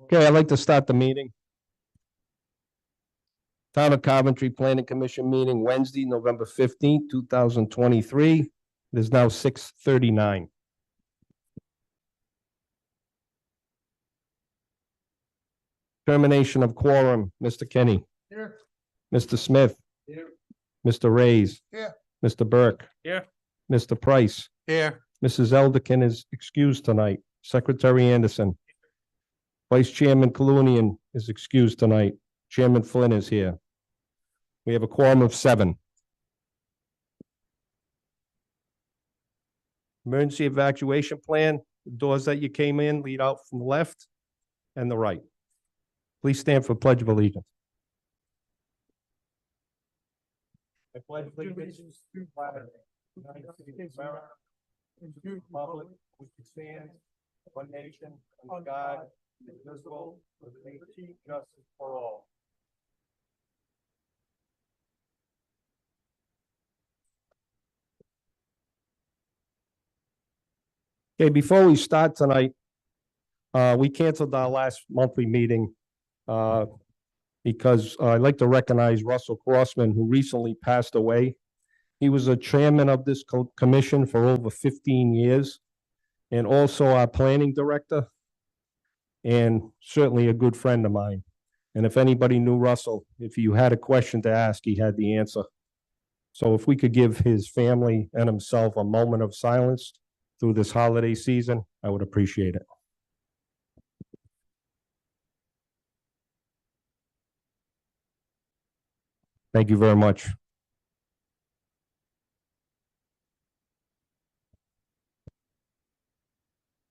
Okay, I'd like to start the meeting. Town of Coventry Planning Commission meeting Wednesday, November 15th, 2023. It is now 6:39. Termination of quorum, Mr. Kenny, Here. Mr. Smith, Here. Mr. Reyes. Here. Mr. Burke. Here. Mr. Price. Here. Mrs. Elderkin is excused tonight. Secretary Anderson. Vice Chairman Kalunian is excused tonight. Chairman Flynn is here. We have a quorum of 7. Emergency evacuation plan, the doors that you came in lead out from the left and the right. Please stand for Pledge of Allegiance. I pledge allegiance to the flag of the United States of America and to the republic which stands one nation under God, indivisible, with liberty and justice for all. Okay, before we start tonight, we canceled our last monthly meeting because I'd like to recognize Russell Crossman, who recently passed away. He was a chairman of this commission for over 15 years and also our planning director and certainly a good friend of mine. And if anybody knew Russell, if you had a question to ask, he had the answer. So if we could give his family and himself a moment of silence through this holiday season, I would appreciate it. Thank you very much.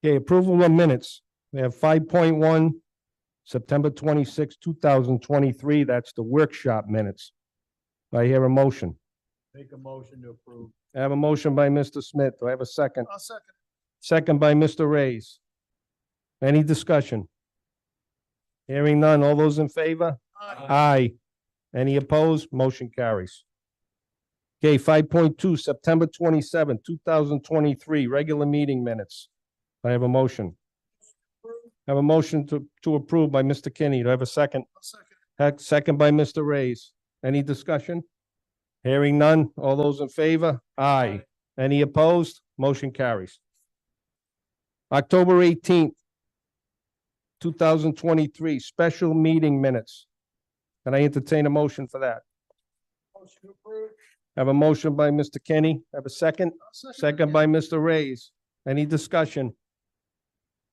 Okay, approval of minutes. We have 5.1, September 26, 2023. That's the workshop minutes. I hear a motion. Make a motion to approve. I have a motion by Mr. Smith. Do I have a second? I'll second. Second by Mr. Reyes. Any discussion? Hearing none. All those in favor? Aye. Any opposed? Motion carries. Okay, 5.2, September 27, 2023, regular meeting minutes. I have a motion. I have a motion to approve by Mr. Kinney. Do I have a second? Second by Mr. Reyes. Any discussion? Hearing none. All those in favor? Aye. Any opposed? Motion carries. October 18th, 2023, special meeting minutes. Can I entertain a motion for that? Motion approved. I have a motion by Mr. Kenny. I have a second? Second by Mr. Reyes. Any discussion?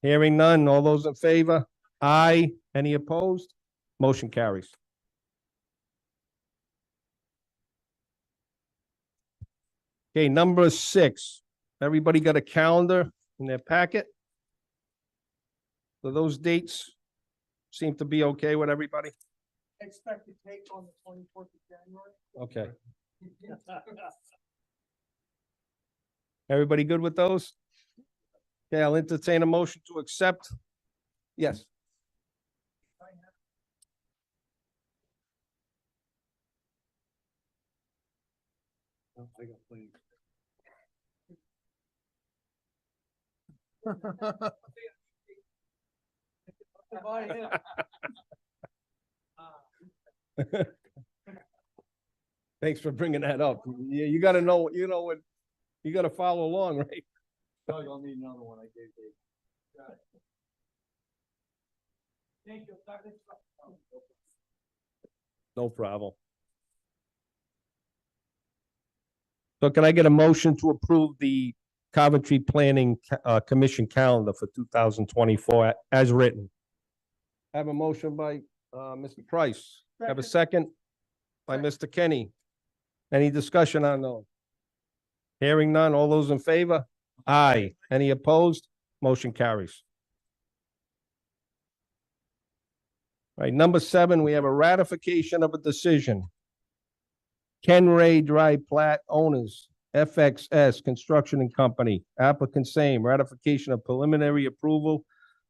Hearing none. All those in favor? Aye. Any opposed? Motion carries. Okay, number 6. Everybody got a calendar in their packet? So those dates seem to be okay with everybody? Expect to take on the 24th of January. Okay. Everybody good with those? Okay, I'll entertain a motion to accept. Yes. I got plenty. Thanks for bringing that up. Yeah, you gotta know, what you gotta follow along, right? No, you'll need another one. I gave Dave. Thank you. No problem. So can I get a motion to approve the Coventry Planning Commission calendar for 2024 as written? I have a motion by Mr. Price. Have a second by Mr. Kenny. Any discussion on those? Hearing none. All those in favor? Aye. Any opposed? Motion carries. All right, number 7, we have a ratification of a decision. Ken Ray Drive plat owners, FXS Construction and Company, applicant same, ratification of preliminary approval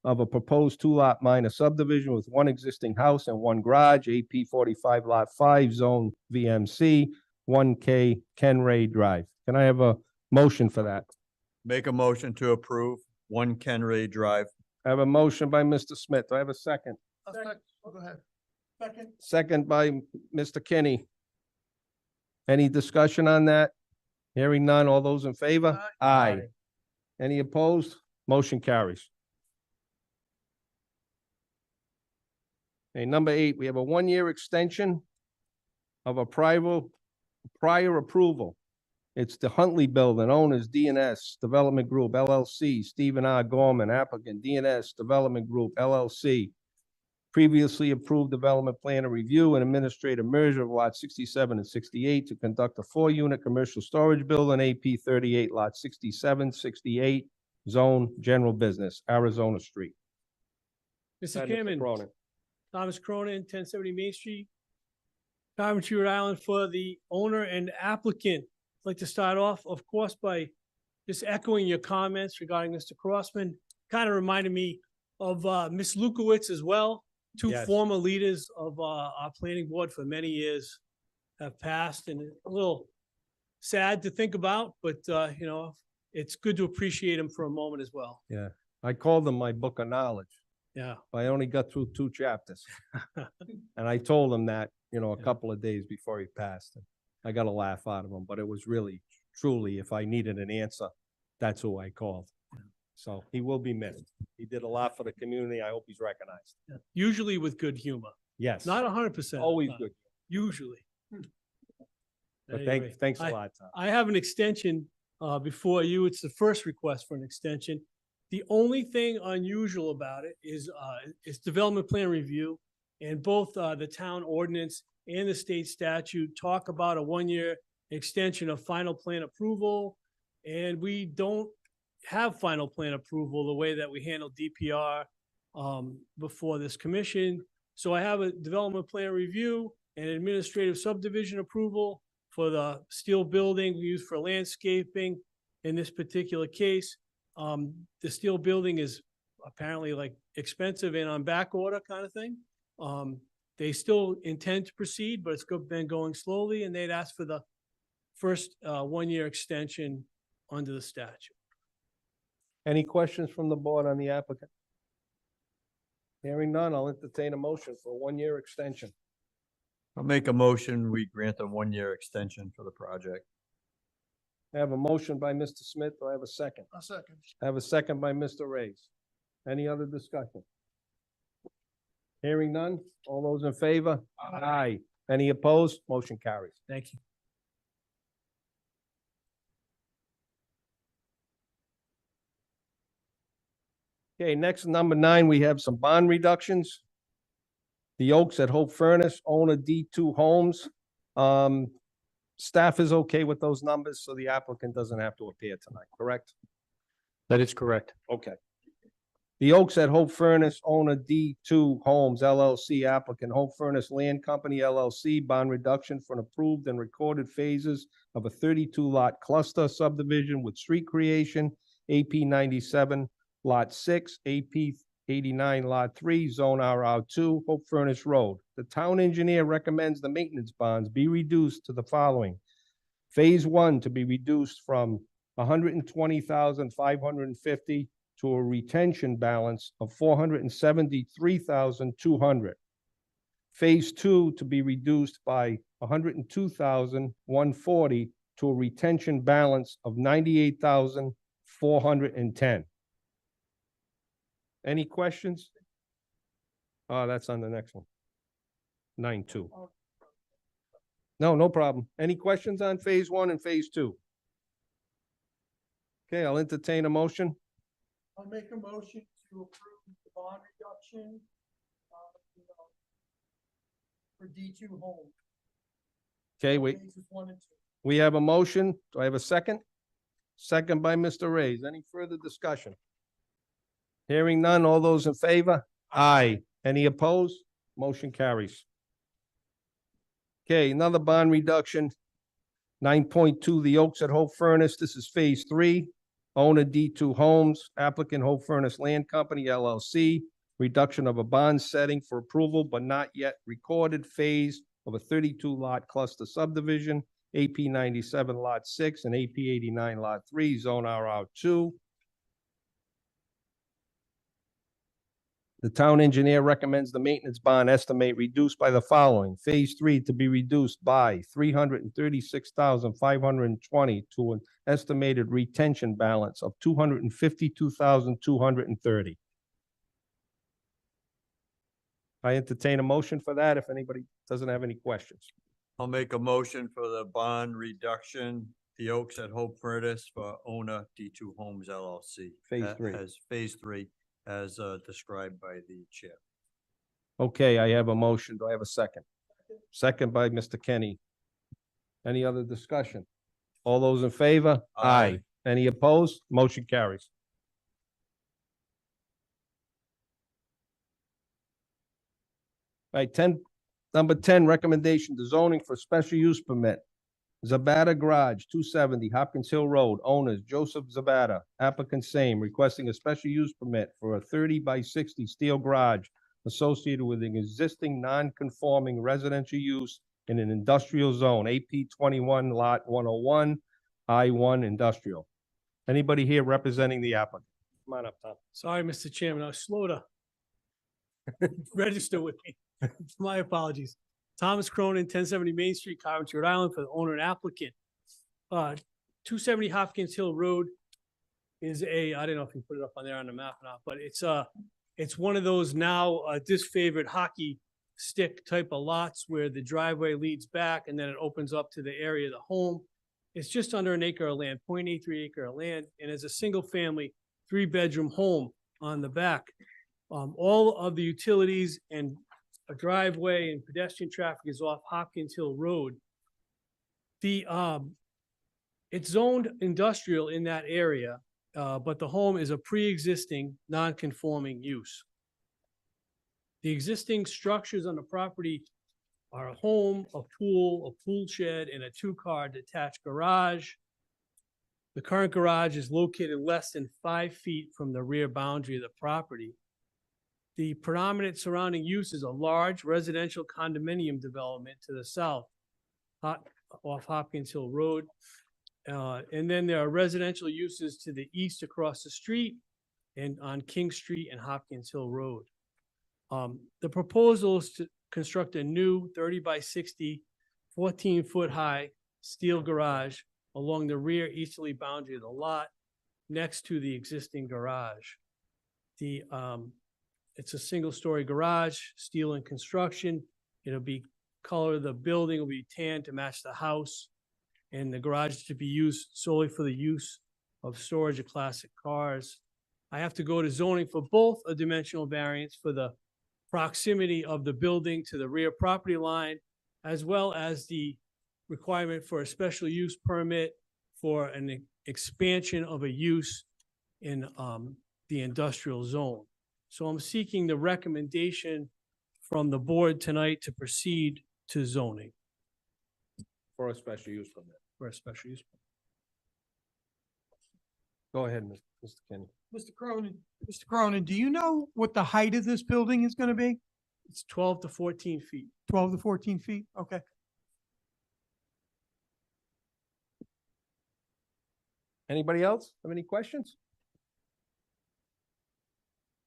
of a proposed 2-lot minor subdivision with 1 existing house and 1 garage, AP 45 Lot 5, Zone VMC, 1K Ken Ray Drive. Can I have a motion for that? Make a motion to approve 1 Ken Ray Drive. I have a motion by Mr. Smith. Do I have a second? Go ahead. Second. Second by Mr. Kinney. Any discussion on that? Hearing none. All those in favor? Aye. Any opposed? Motion carries. Okay, number 8, we have a 1-year extension of a prior approval. It's the Huntley Building, owners DNS Development Group LLC, Stephen R. Gorman, applicant DNS Development Group LLC. Previously approved development plan of review and administrative merger of lot 67 and 68 to conduct a 4-unit commercial storage building, AP 38, lot 67, 68, zone general business, Arizona Street. Mr. Chairman, Cronin. Thomas Cronin, 1070 Main Street, Coventry, Rhode Island, for the owner and applicant. I'd like to start off, of course, by just echoing your comments regarding Mr. Crossman. Kind of reminded me of Ms. Lukowitz as well. Two Yes. former leaders of our planning board for many years have passed, and a little sad to think about, but you know, it's good to appreciate them for a moment as well. Yeah, I called them my book of knowledge. Yeah. I only got through 2 chapters. And I told him that, you know, a Yeah. couple of days before he passed. And I got a laugh out of him, but it was really, truly, if I needed an answer, that's who I called. So he will be missed. He did a lot for the community. I hope he's recognized. Usually with good humor, Yes. not 100%. Always good. Usually. But Anyway, thanks a lot, Tom. I have an extension before you. It's the first request for an extension. The only thing unusual about it is development plan review. And both the town ordinance and the state statute talk about a 1-year extension of final plan approval. And we don't have final plan approval the way that we handle DPR before this commission. So I have a development plan review and administrative subdivision approval for the steel building we use for landscaping. In this particular case, the steel building is apparently like expensive and on back order kind of thing. They still intend to proceed, but it's been going slowly, and they'd asked for the first 1-year extension under the statute. Any questions from the board on the applicant? Hearing none, I'll entertain a motion for a 1-year extension. I'll make a motion, we grant a 1-year extension for the project. I have a motion by Mr. Smith. Do I have a second? A second. I have a second by Mr. Reyes. Any other discussion? Hearing none. All those in favor? Aye. Any opposed? Motion carries. Thank you. Okay, next, number 9, we have some bond reductions. The Oaks at Hope Furnace, owner D2 Homes. Staff is okay with those numbers, so the applicant doesn't have to appear tonight, correct? That is correct. Okay. The Oaks at Hope Furnace, owner D2 Homes LLC, applicant Hope Furnace Land Company LLC, bond reduction for an approved and recorded phases of a 32-lot cluster subdivision with street creation, AP 97, Lot 6, AP 89, Lot 3, Zone RR2, Hope Furnace Road. The town engineer recommends the maintenance bonds be reduced to the following. Phase 1 to be reduced from 120,550 to a retention balance of 473,200. Phase 2 to be reduced by 102,140 to a retention balance of 98,410. Any questions? Oh, that's on the next one. 9-2. No, no problem. Any questions on phase 1 and phase 2? Okay, I'll entertain a motion. I'll make a motion to approve the bond reduction, for D2 Home. Okay, Phases 1 and 2. we have a motion. Do I have a second? Second by Mr. Reyes. Any further discussion? Hearing none. All those in favor? Aye. Any opposed? Motion carries. Okay, another bond reduction. 9.2, the Oaks at Hope Furnace. This is phase 3. Owner D2 Homes, applicant Hope Furnace Land Company LLC. Reduction of a bond setting for approval but not yet recorded phase of a 32-lot cluster subdivision, AP 97 Lot 6 and AP 89 Lot 3, Zone RR2. The town engineer recommends the maintenance bond estimate reduced by the following. Phase 3 to be reduced by 336,520 to an estimated retention balance of 252,230. I entertain a motion for that if anybody doesn't have any questions. I'll make a motion for the bond reduction, the Oaks at Hope Furnace for owner D2 Homes LLC. Phase 3. As phase 3, as described by the chair. Okay, I have a motion. Do I have a second? Second by Mr. Kenny. Any other discussion? All those in favor? Aye. Any opposed? Motion carries. All right, number 10, recommendation to zoning for special use permit. Zabata Garage, 270 Hopkins Hill Road, owners Joseph Zabata, applicant same, requesting a special use permit for a 30 by 60 steel garage associated with an existing non-conforming residential use in an industrial zone, AP 21 Lot 101, I-1 Industrial. Anybody here representing the applicant? Come on up, Tom. Sorry, Mr. Chairman, I was slow to register with me. My apologies. Thomas Cronin, 1070 Main Street, Coventry, Rhode Island, for the owner and applicant. 270 Hopkins Hill Road is I don't know if you put it up on there on the map or not, but it's one of those now disfavored hockey stick type of lots where the driveway leads back and then it opens up to the area of the home. It's just under an acre of land, 0.83 acre of land, and it's a single family, 3-bedroom home on the back. All of the utilities and a driveway and pedestrian traffic is off Hopkins Hill Road. It's zoned industrial in that area, but the home is a pre-existing non-conforming use. The existing structures on the property are a home, a pool shed, and a 2-car detached garage. The current garage is located less than 5 feet from the rear boundary of the property. The predominant surrounding use is a large residential condominium development to the south, off Hopkins Hill Road. And then there are residential uses to the east across the street and on King Street and Hopkins Hill Road. The proposal is to construct a new 30 by 60, 14-foot high steel garage along the rear easterly boundary of the lot next to the existing garage. It's a single-story garage, steel and construction. It'll be color of the building will be tan to match the house, and the garage is to be used solely for the use of storage of classic cars. I have to go to zoning for both a dimensional variance for the proximity of the building to the rear property line, as well as the requirement for a special use permit for an expansion of a use in the industrial zone. So I'm seeking the recommendation from the board tonight to proceed to zoning For a special use permit. for a special use. Go ahead, Mr. Kenny. Mr. Cronin, do you know what the height of this building is gonna be? It's 12 to 14 feet. 12 to 14 feet? Okay. Anybody else have any questions?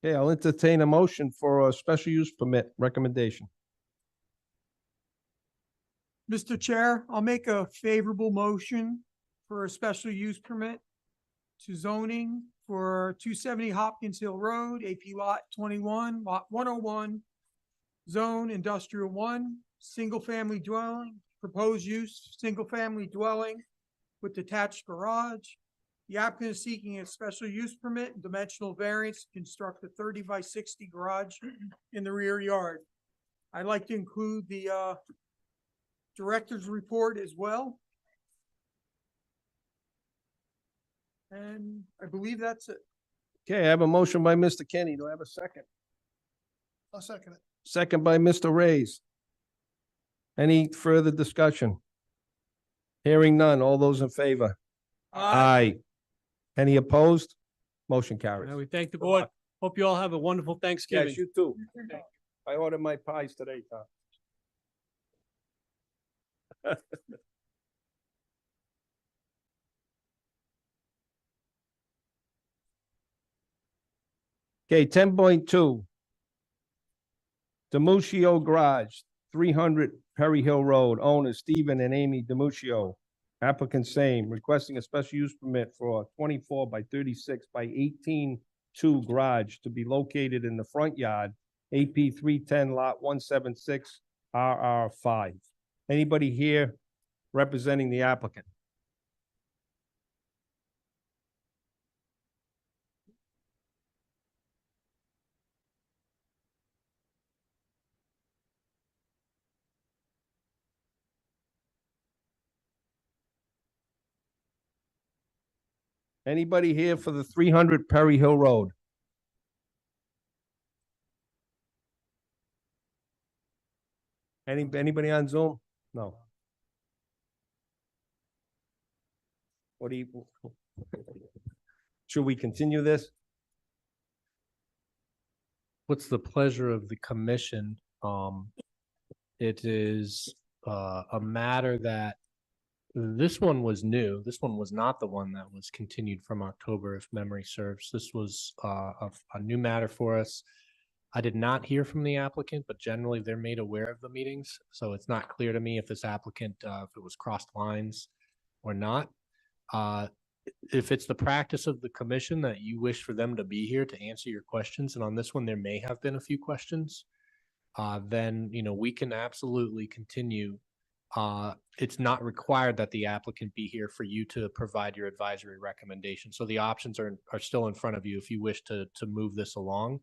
Okay, I'll entertain a motion for a special use permit recommendation. Mr. Chair, I'll make a favorable motion for a special use permit to zoning for 270 Hopkins Hill Road, AP Lot 21, Lot 101, Zone Industrial 1, single-family dwelling, proposed use, single-family dwelling with detached garage. The applicant is seeking a special use permit and dimensional variance to construct a 30 by 60 garage in the rear yard. I'd like to include the director's report as well. And I believe that's it. Okay, I have a motion by Mr. Kenny. Do I have a second? I'll second it. Second by Mr. Reyes. Any further discussion? Hearing none. All those in favor? Aye. Any opposed? Motion carries. And we thank the board. Hope you all have a wonderful Thanksgiving. Yes, you too. I ordered my pies today, Tom. Okay, 10.2, Demuccio Garage, 300 Perry Hill Road, owners Stephen and Amy Demuccio. Applicant same, requesting a special use permit for a 24 by 36 by 18-2 garage to be located in the front yard, AP 310 lot 176 RR5. Anybody here representing the applicant? Anybody here for the 300 Perry Hill Road? Anybody on Zoom? No. What do you? Should we continue this? What's the pleasure of the commission? It is a matter that this one was new. This one was not the one that was continued from October, if memory serves. This was a new matter for us. I did not hear from the applicant, but generally they're made aware of the meetings. So it's not clear to me if this applicant, if it was crossed lines or not. If it's the practice of the commission that you wish for them to be here to answer your questions, and on this one, there may have been a few questions, then, you know, we can absolutely continue. It's not required that the applicant be here for you to provide your advisory recommendation. So the options are still in front of you if you wish to move this along.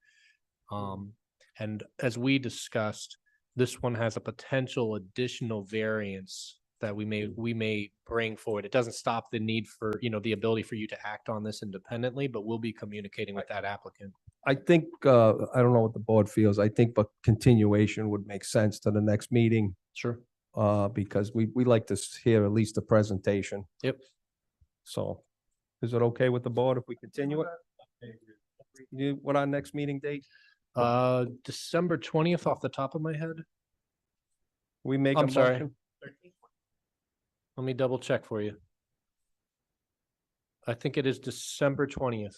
And as we discussed, this one has a potential additional variance that we may bring forward. It doesn't stop the need for, you know, the ability for you to act on this independently, but we'll be communicating with that applicant. I think, I don't know what the board feels. I think, but continuation would make sense to the next meeting. Sure. Because we like to hear at least a presentation. Yep. So is it okay with the board if we continue it? What our next meeting date? December 20th off the top of my head. We make a I'm sorry. motion? Let me double check for you. I think it is December 20th.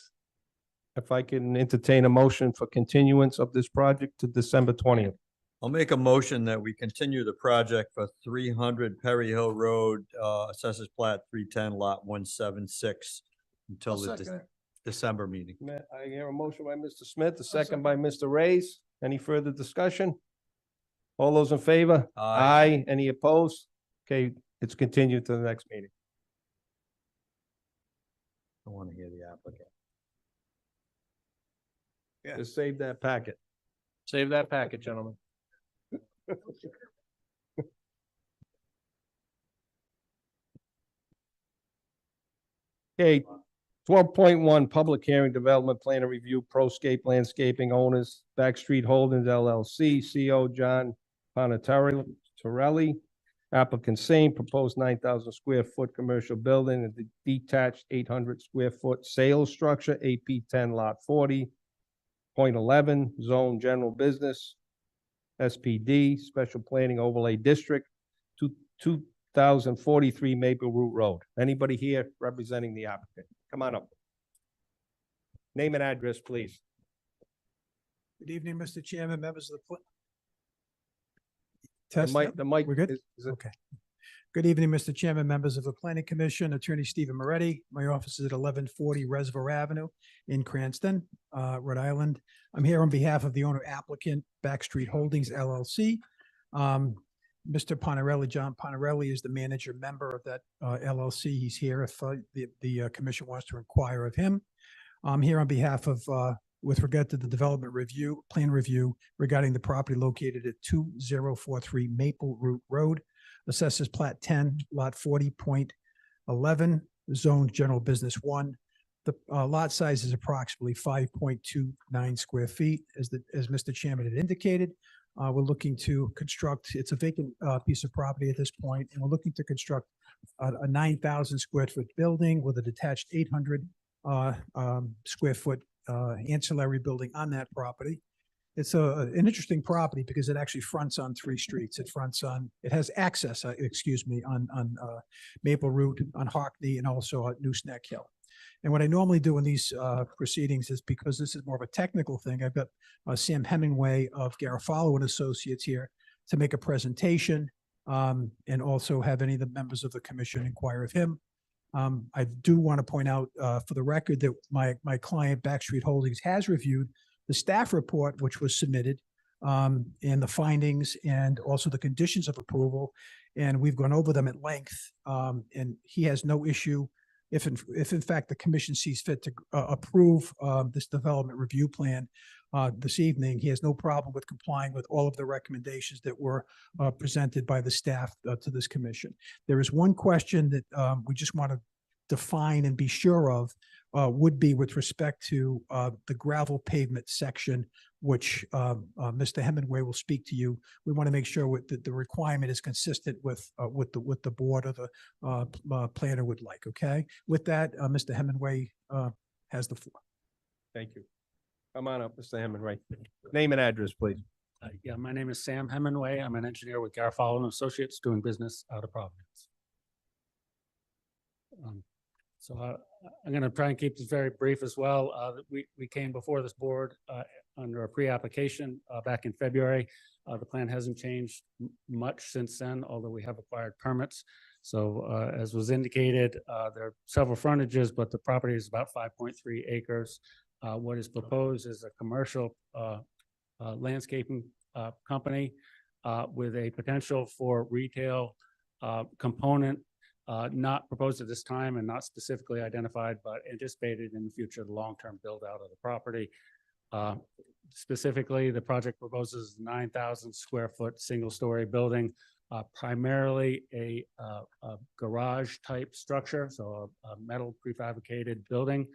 If I can entertain a motion for continuance of this project to December 20th. I'll make a motion that we continue the project for 300 Perry Hill Road, Assessors Plat 310 lot 176 until the December meeting. I hear a motion by Mr. Smith, a second by Mr. Reyes. Any further discussion? All those in favor? Aye. Any opposed? Okay, it's continued to the next meeting. I want to hear the applicant. Just save that packet. Save that packet, gentlemen. Okay, 12.1, public hearing, development plan and review, Proscape Landscaping owners, Backstreet Holdings LLC, CO John Torelli. Applicant same, proposed 9,000 square foot commercial building and detached 800 square foot sales structure, AP 10 lot 40.11, zone general business, SPD, special planning overlay district, 2043 Maple Root Road. Anybody here representing the applicant? Come on up. Name and address, please. Good evening, Mr. Chairman, members of the. The mic. We're good? is it- Okay. Good evening, Mr. Chairman, members of the Planning Commission, Attorney Stephen Moretti. My office is at 1140 Reservoir Avenue in Cranston, Rhode Island. I'm here on behalf of the owner applicant, Backstreet Holdings LLC. Mr. Ponarelli, John Ponarelli is the manager member of that LLC. He's here if the commission wants to inquire of him. I'm here on behalf of with regard to the development review, plan review regarding the property located at 2043 Maple Root Road, Assessors Plat 10, lot 40.11, zoned general business 1. The lot size is approximately 5.29 square feet. As Mr. Chairman had indicated, we're looking to construct, it's a vacant piece of property at this point, and we're looking to construct a 9,000 square foot building with a detached 800 square foot ancillary building on that property. It's an interesting property because it actually fronts on 3 streets. It has access, on Maple Root, on Hockney, and also at Neck Hill. And what I normally do in these proceedings is, because this is more of a technical thing, I've got Sam Hemingway of Garofalo and Associates here to make a presentation, and also have any of the members of the commission inquire of him. I do want to point out for the record that my client, Backstreet Holdings, has reviewed the staff report, which was submitted, and the findings and also the conditions of approval. And we've gone over them at length. And he has no issue if in fact the commission sees fit to approve this development review plan this evening. He has no problem with complying with all of the recommendations that were presented by the staff to this commission. There is one question that we just want to define and be sure of, would be with respect to the gravel pavement section, which Mr. Hemingway will speak to you. We want to make sure that the requirement is consistent with the board or the planner would like. Okay. With that, Mr. Hemingway has the floor. Thank you. Come on up, Mr. Hemingway. Name and address, please. Yeah, my name is Sam Hemingway. I'm an engineer with Garofalo and Associates doing business out of Providence. I'm going to try and keep this very brief as well. We came before this board under a pre-application back in February. The plan hasn't changed much since then, although we have acquired permits. So as was indicated, there are several frontages, but the property is about 5.3 acres. What is proposed is a commercial landscaping company with a potential for retail component, not proposed at this time and not specifically identified, but anticipated in the future, the long-term build out of the property. Specifically, the project proposes 9,000 square foot single-story building, primarily a garage type structure, so a metal prefabricated building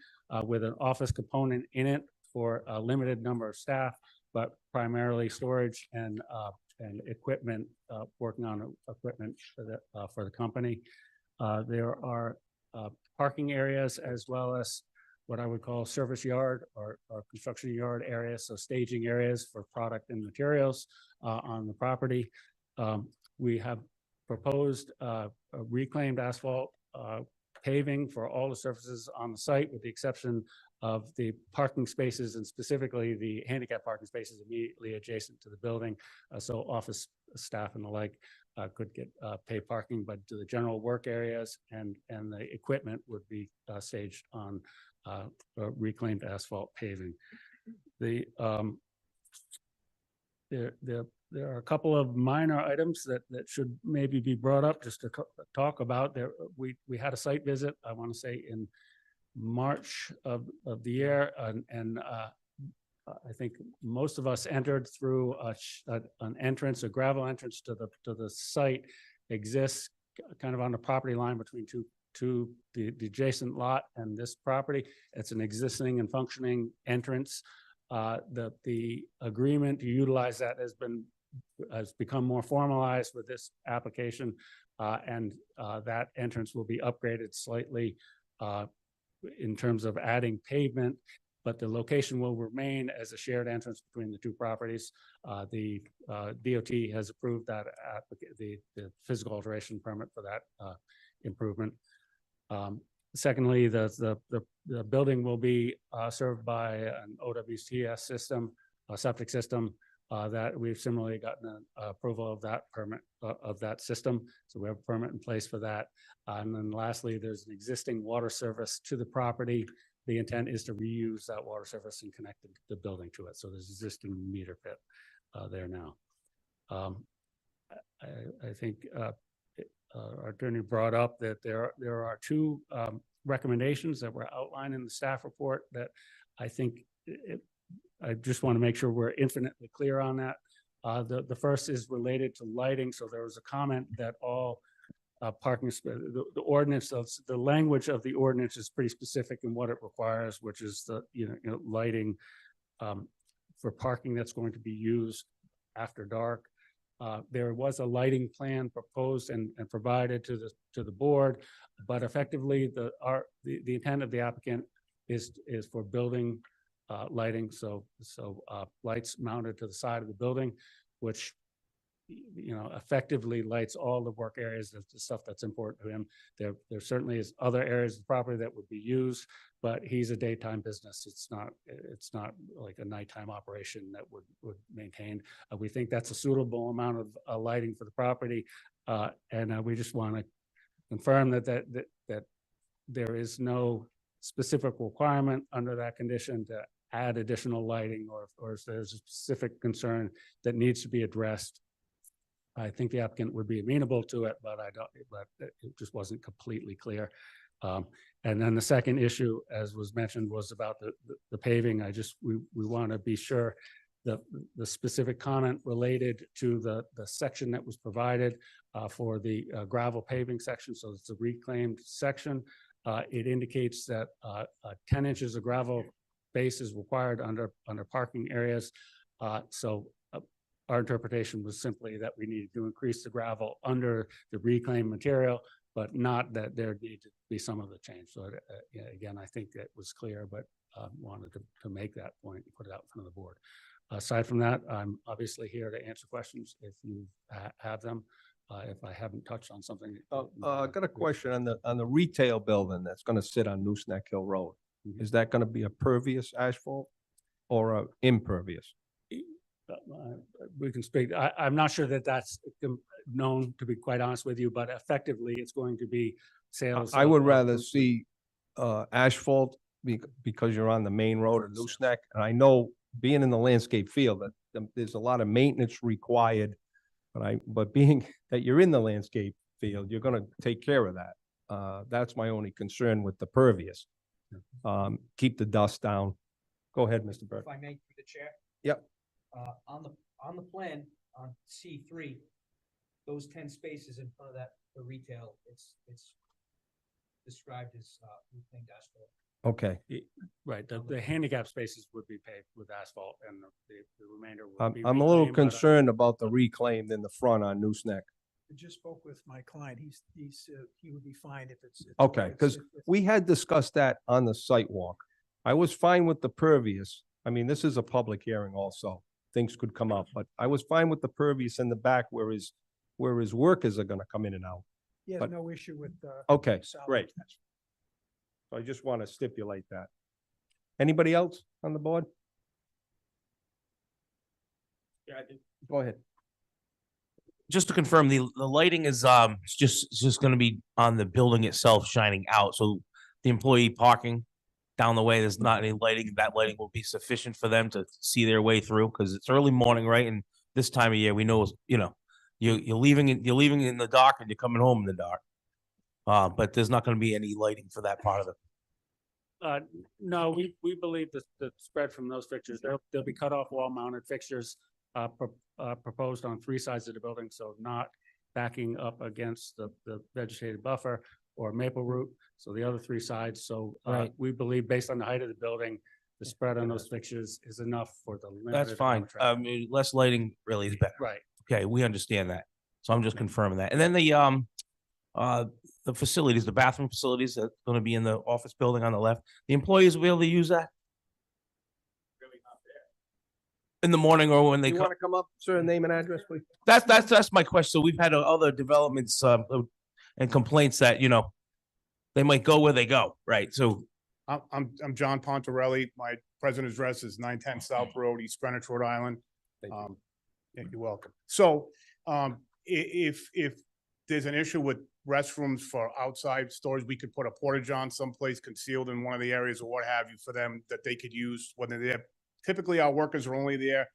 with an office component in it for a limited number of staff, but primarily storage and equipment, working on equipment for the company. There are parking areas as well as what I would call service yard or construction yard areas, so staging areas for product and materials on the property. We have proposed a reclaimed asphalt paving for all the surfaces on the site, with the exception of the parking spaces and specifically the handicap parking spaces immediately adjacent to the building. So office staff and the like could get paid parking, but to the general work areas and the equipment would be staged on reclaimed asphalt paving. There are a couple of minor items that should maybe be brought up just to talk about. There, we had a site visit, I want to say in March of the year, and I think most of us entered through an entrance, a gravel entrance to the site exists kind of on the property line between the adjacent lot and this property. It's an existing and functioning entrance. The agreement to utilize that has become more formalized with this application, and that entrance will be upgraded slightly in terms of adding pavement, but the location will remain as a shared entrance between the two properties. The DOT has approved that the physical alteration permit for that improvement. Secondly, the building will be served by an OWCS system, a septic system, that we've similarly gotten an approval of that permit of that system. So we have a permit in place for that. And then lastly, there's an existing water service to the property. The intent is to reuse that water service and connect the building to it. So there's existing meter pit there now. I think our attorney brought up that there are two recommendations that were outlined in the staff report that I think I just want to make sure we're infinitely clear on that. The first is related to lighting. So there was a comment that all parking, the ordinance, the language of the ordinance is pretty specific in what it requires, which is the lighting for parking that's going to be used after dark. There was a lighting plan proposed and provided to the board, but effectively the intent of the applicant is for building lighting, so lights mounted to the side of the building, which effectively lights all the work areas, the stuff that's important to him. There certainly is other areas of the property that would be used, but he's a daytime business. It's not like a nighttime operation that would maintain. We think that's a suitable amount of lighting for the property. And we just want to confirm that there is no specific requirement under that condition to add additional lighting, or if there's a specific concern that needs to be addressed. I think the applicant would be amenable to it, but it just wasn't completely clear. And then the second issue, as was mentioned, was about the paving. We want to be sure that the specific comment related to the section that was provided for the gravel paving section. So it's a reclaimed section. It indicates that 10 inches of gravel base is required under parking areas. So our interpretation was simply that we needed to increase the gravel under the reclaimed material, but not that there needed to be some other change. So yeah, again, I think that was clear, but wanted to make that point and put it out in front of the board. Aside from that, I'm obviously here to answer questions if you have them. If I haven't touched on something. I got a question on the retail building that's gonna sit on Nooseneck Hill Road. Mhm. Is that gonna be a pervious asphalt or a impervious? We can speak. I'm not sure that that's known, to be quite honest with you, but effectively it's going to be sales. I would of- rather see asphalt because you're on the main road in Nooseneck. And I know, being in the landscape field, that there's a lot of maintenance required. But being that you're in the landscape field, you're gonna take care of that. That's my only concern with the pervious. Keep the dust down. Go ahead, Mr. Burke. If I may, through the chair? Yep. On the plan, on C3, those 10 spaces in front of the retail, it's described as reclaimed asphalt. Okay. Right, the handicap spaces would be paved with asphalt and the remainder would be. I'm a little reclaimed, but, concerned about the reclaimed in the front on Nooseneck. I just spoke with my client. He would be fine if it's. Okay, because we had discussed that on the site walk. I was fine with the pervious. I mean, this is a public hearing also. Things could come up, but I was fine with the pervious in the back where his workers are gonna come in and out. He has but- no issue with. Okay, salvage. great. So I just want to stipulate that. Anybody else on the board? Yeah, I do. Go ahead. Just to confirm, the lighting is it's just gonna be on the building itself shining out, so the employee parking down the way, there's not any lighting, that lighting will be sufficient for them to see their way through, because it's early morning, right? And this time of year, we know, you're leaving in the dark and you're coming home in the dark. But there's not gonna be any lighting for that part of it. No, we believe that the spread from those fixtures, they'll be cut off wall mounted fixtures proposed on 3 sides of the building, so not backing up against the vegetated buffer or maple root. So the other 3 sides. So Right. we believe based on the height of the building, the spread on those fixtures is enough for the. limited That's amount fine. of traffic. Less lighting really is better. Right. Okay, we understand that. So I'm just confirming that. And then the facilities, the bathroom facilities that's gonna be in the office building on the left, the employees will be able to use that? In the morning or when they You come? want to come up, sir, name and address, please? That's my question. So we've had other developments, and complaints that, they might go where they go, right? So, I'm John Pontarelli. My present address is 910 South Road, East Greenwich, Rhode Island. Thank you. Yeah, you're welcome. So, if there's an issue with restrooms for outside storage, we could put a porta john someplace concealed in one of the areas or what have you for them that they could use when they're there. Typically, our workers are only there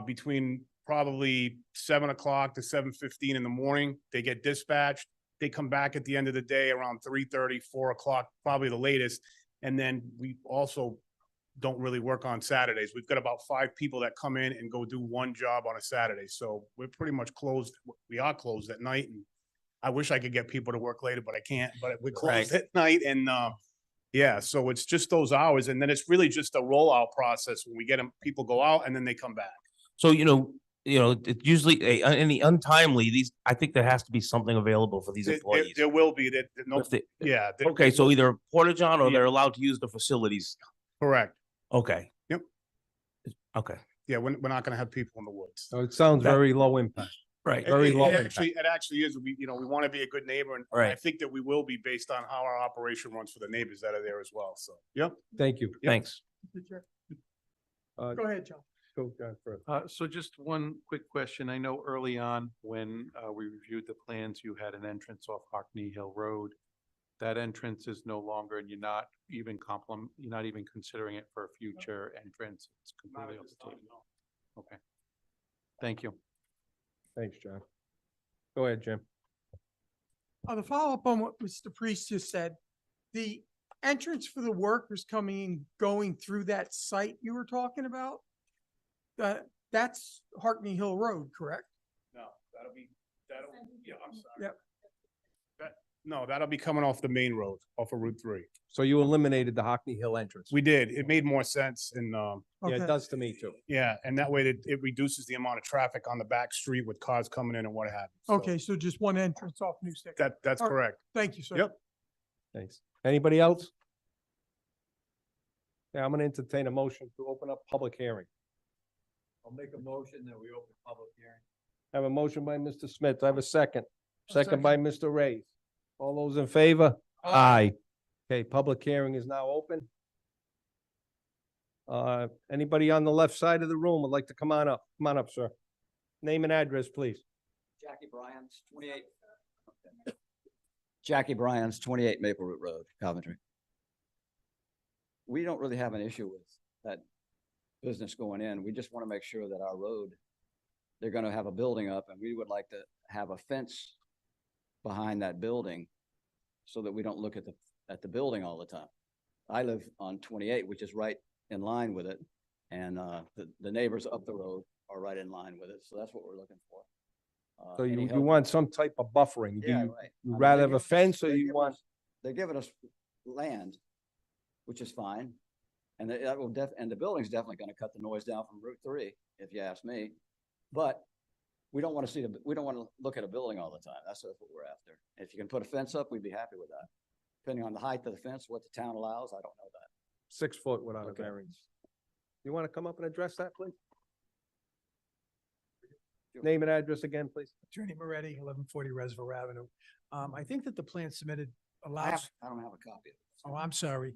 between probably 7 o'clock to 7:15 in the morning. They get dispatched. They come back at the end of the day around 3:30, 4 o'clock, probably the latest. And then we also don't really work on Saturdays. We've got about 5 people that come in and go do one job on a Saturday. So we're pretty much closed. We are closed at night. And I wish I could get people to work later, but I can't. But we're closed at night. And yeah, so it's just those hours. And then it's really just a rollout process when we get them, people go out and then they come back. so, it usually, any untimely, I think there has to be something available for these employees. There will be that, no, If they- yeah. Okay, so either porta john or Yeah. they're allowed to use the facilities. Correct. Okay. Yep. Okay. Yeah, we're not gonna have people in the woods. So it sounds That- very low impact. Right. Very low impact. It actually is. We, you know, we want to be a good neighbor, and I Right. think that we will be based on how our operation runs for the neighbors that are there as well. So, yep. Thank you. Thanks. Mr. Chair. Uh, Go ahead, John. Go, John, first. So just one quick question. I know early on when we reviewed the plans, you had an entrance off Hockney Hill Road. That entrance is no longer, and you're not even considering it for a future entrance. It's completely off the table. Okay. Thank you. Thanks, John. Go ahead, Jim. To follow up on what Mr. Priest just said, the entrance for the workers coming in, going through that site you were talking about, that's Hartney Hill Road, correct? No, yeah, I'm sorry. Yep. No, that'll be coming off the main road, off of Route 3. So you eliminated the Hockney Hill entrance? We did. It made more sense and, Yeah, Okay. it does to me too. yeah, and that way it reduces the amount of traffic on the back street with cars coming in and what have you. So Okay, so just one entrance off New Stick. That's All right. correct. Thank you, sir. Yep. Thanks. Anybody else? Yeah, I'm gonna entertain a motion to open up public hearing. I'll make a motion that we open public hearing. I have a motion by Mr. Smith. I have a second. Second by Mr. Ray. All those in favor? Aye. Okay, public hearing is now open. Anybody on the left side of the room would like to come on up? Come on up, sir. Name and address, please. Jackie Bryans, 28. Jackie Bryans, 28 Maple Root Road, Coventry. We don't really have an issue with that business going in. We just want to make sure that our road, they're going to have a building up, and we would like to have a fence behind that building so that we don't look at the building all the time. I live on 28, which is right in line with it, and the neighbors up the road are right in line with it, so that's what we're looking for. So Any you help? want some type of buffering? Do Yeah, you right. you I mean, rather they have a give us- fence or they you give want? us- They're giving us land, which is fine. And that will and the building's definitely gonna cut the noise down from Route 3, if you ask me. But we don't wanna we don't wanna look at a building all the time. That's what we're after. If you can put a fence up, we'd be happy with that. Depending on the height of the fence, what the town allows, I don't know that. 6 foot without a Okay. variance. You want to come up and address that, please? Name and address again, please. Attorney Moretti, 1140 Reservoir Avenue. I think that the plan submitted I allows, don't have a copy of it. oh, I'm sorry.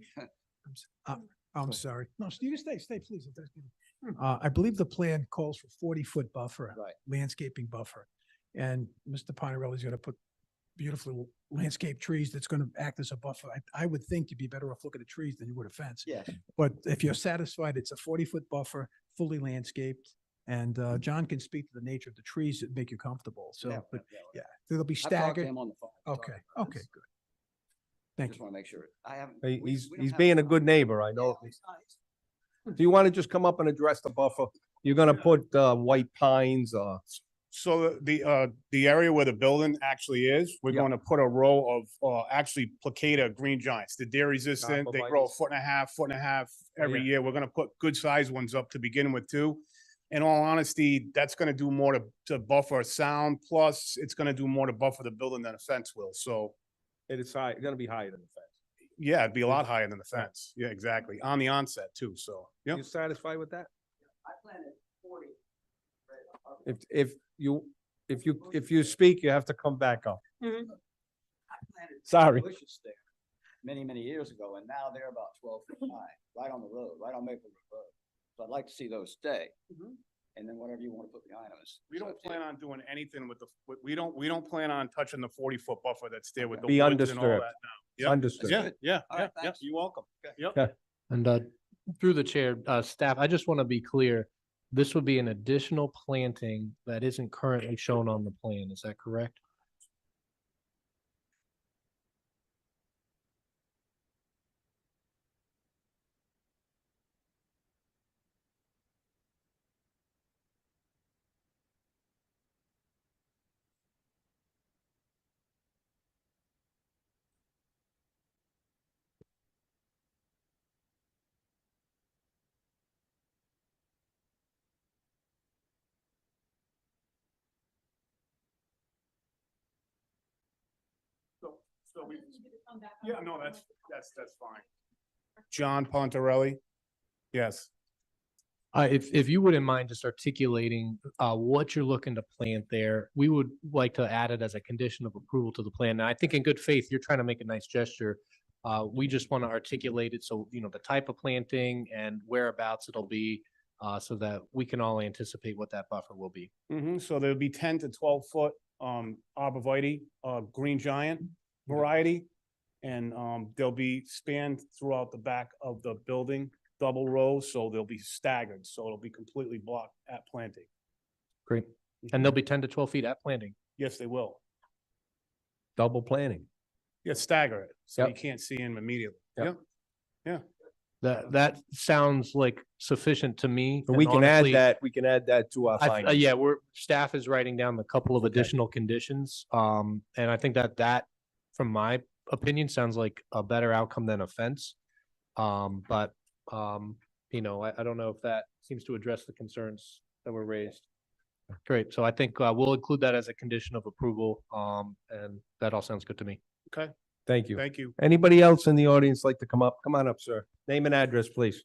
I'm ahead. sorry. No, you stay, please. If there's any- I believe the plan calls for 40-foot buffer. Right. Landscaping buffer. And Mr. Ponarelli's gonna put beautiful landscape trees that's gonna act as a buffer. I would think you'd be better off looking at trees than you would a fence. Yes, But if you're satisfied, it's a 40-foot buffer, fully landscaped. And John can speak to the nature of the trees that make you comfortable. So, yeah, but yeah, yeah, they'll be I've talked to staggered. him on the phone. We talked Okay, about okay, this. good. Thank Just you. wanna make sure. I haven't. He's being a good neighbor, I know. Do you want to just come up and address the buffer? You're gonna put white pines, So the area where the building actually is, we're Yeah. going to put a row of actually placata green giants. They're deer resistant. They grow a Arborvitaes. foot and a half every yeah. year. We're going to put good sized ones up to begin with too. In all honesty, that's going to do more to buffer sound. Plus, it's going to do more to buffer the building than a fence will. So it is high, it's gonna be higher than the fence. yeah, it'd be a lot higher than the fence. Yeah, exactly. On the onset too. So, yeah. You satisfied with that? I planted 40. If you speak, you have to come back up. I planted Sorry. bushes there many, many years ago, and now they're about 12 feet high, right on the road, right on Maple Road Road. So I'd like to see those stay. And then whatever you want to put behind them is. We is don't up to you. plan on doing anything with we don't plan on touching the 40-foot buffer that's there with the Be woods and all that undisturbed. now. Yep. Understood. Yeah, yeah, All yeah, right, yeah. thanks. You're welcome. Yep. Okay. And through the chair, staff, I just want to be clear. This would be an additional planting that isn't currently shown on the plan. Is that correct? So we, yeah, no, that's fine. John Pontarelli? Yes. If you wouldn't mind just articulating, what you're looking to plant there, we would like to add it as a condition of approval to the plan. Now, I think in good faith, you're trying to make a nice gesture. We just want to articulate it so, the type of planting and whereabouts it'll be, so that we can all anticipate what that buffer will be. So there'll be 10 to 12 foot, arborvitae, green giant variety. And, they'll be spanned throughout the back of the building, double rows, so they'll be staggered, so it'll be completely blocked at planting. Great. And they'll be 10 to 12 feet at planting. Yes, they will. Double planning. Yeah, stagger it, so you Yep. can't see him immediately. Yep. Yeah. That sounds like sufficient to me. So and we can honestly, add that to our findings. yeah, staff is writing down a couple of additional conditions. And I think that from my opinion sounds like a better outcome than a fence. But I don't know if that seems to address the concerns that were raised. Great. So I think we'll include that as a condition of approval. And that all sounds good to me. Okay, Thank you. thank you. Anybody else in the audience like to come up? Come on up, sir. Name and address, please.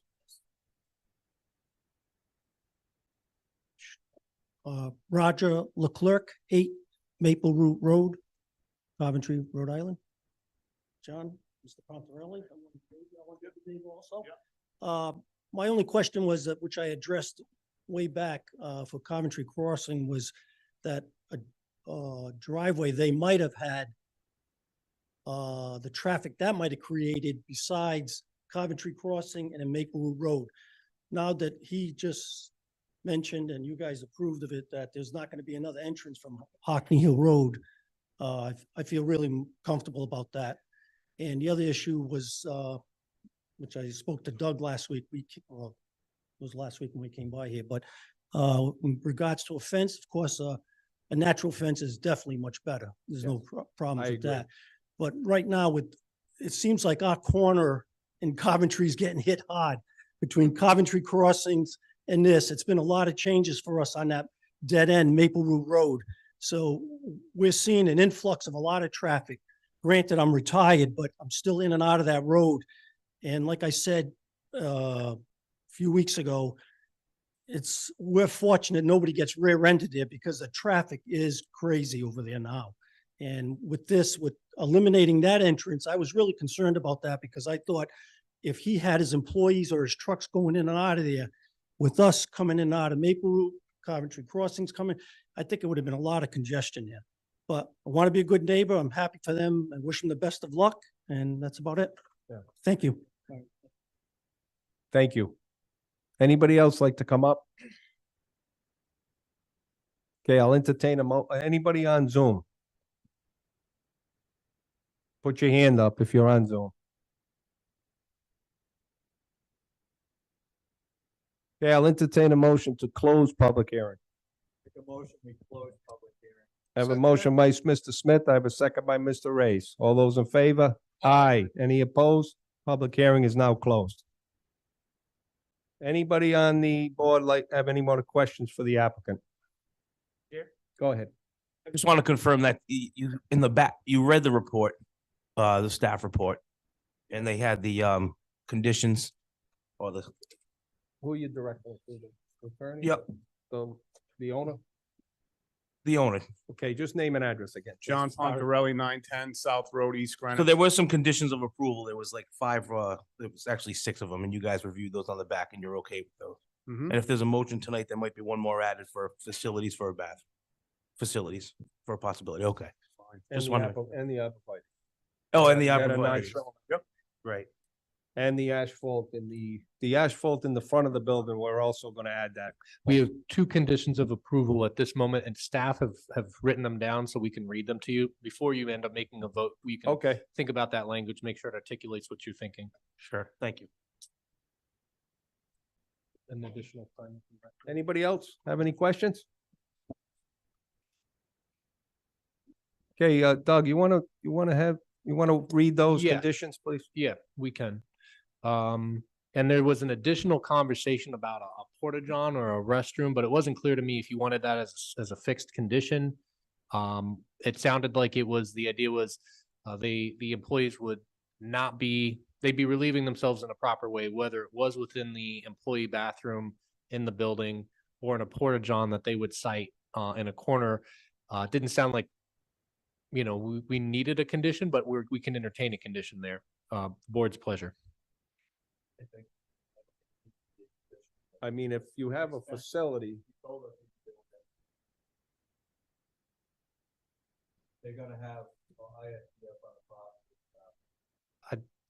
Roger Leclerc, 8 Maple Root Road, Coventry, Rhode Island. John, Mr. Pontarelli, I want to name also. My only question was that, which I addressed way back for Coventry Crossing, was that a driveway they might have had, the traffic that might have created besides Coventry Crossing and a Maple Root Road. Now that he just mentioned, and you guys approved of it, that there's not going to be another entrance from Hockney Hill Road, I feel really comfortable about that. And the other issue was, which I spoke to Doug last week, it was last week when we came by here, but in regards to a fence, of course, a natural fence is definitely much better. There's no problems I with agree. that. But right now, it seems like our corner in Coventry is getting hit hard between Coventry Crossings and this. It's been a lot of changes for us on that dead end Maple Root Road. So we're seeing an influx of a lot of traffic. Granted, I'm retired, but I'm still in and out of that road. And like I said, a few weeks ago, we're fortunate nobody gets rear-ended there because the traffic is crazy over there now. And with eliminating that entrance, I was really concerned about that because I thought if he had his employees or his trucks going in and out of there, with us coming in and out of Maple Root, Coventry Crossings coming, I think it would have been a lot of congestion there. But I want to be a good neighbor. I'm happy for them. I wish them the best of luck, and that's about it. Yeah. Thank you. Thank you. Anybody else like to come up? Okay, I'll entertain anybody on Zoom? Put your hand up if you're on Zoom. Okay, I'll entertain a motion to close public hearing. Make a motion, we close public hearing. I have a motion by Mr. Smith. I have a second by Mr. Reyes. All those in favor? Aye. Any opposed? Public hearing is now closed. Anybody on the board have any more questions for the applicant? Here. Go ahead. I just want to confirm that you, in the back, you read the report, the staff report, and they had the conditions or the, Who are you directing to? The attorney? Yep. The owner? the owner. Okay, just name and address again. please. John Pontarelli, 910 South Road, East Greenwich. So there were some conditions of approval. There was like there was actually 6 of them, and you guys reviewed those on the back and you're okay with those. Mhm. And if there's a motion tonight, there might be one more added for facilities for a bath. Facilities for a possibility. Okay. And Just the wondering. and the arborvitae. Oh, and the That are not arborvitae. shown. Yep. Right. And the asphalt in the asphalt in the front of the building, we're also gonna add that. We have 2 conditions of approval at this moment, and staff have written them down so we can read them to you. Before you end up making a vote, we can Okay, think about that language, make sure it articulates what you're thinking. Sure. Thank you. An additional time. anybody else have any questions? Okay, Doug, you wanna read those Yeah. conditions, please? Yeah, we can. And there was an additional conversation about a porta-john or a restroom, but it wasn't clear to me if you wanted that as a fixed condition. It sounded like the idea was, the employees would they'd be relieving themselves in a proper way, whether it was within the employee bathroom in the building or in a porta john that they would cite in a corner. Didn't sound like, we needed a condition, but we can entertain a condition there. Board's pleasure. I mean, if you have a facility, They're gonna have.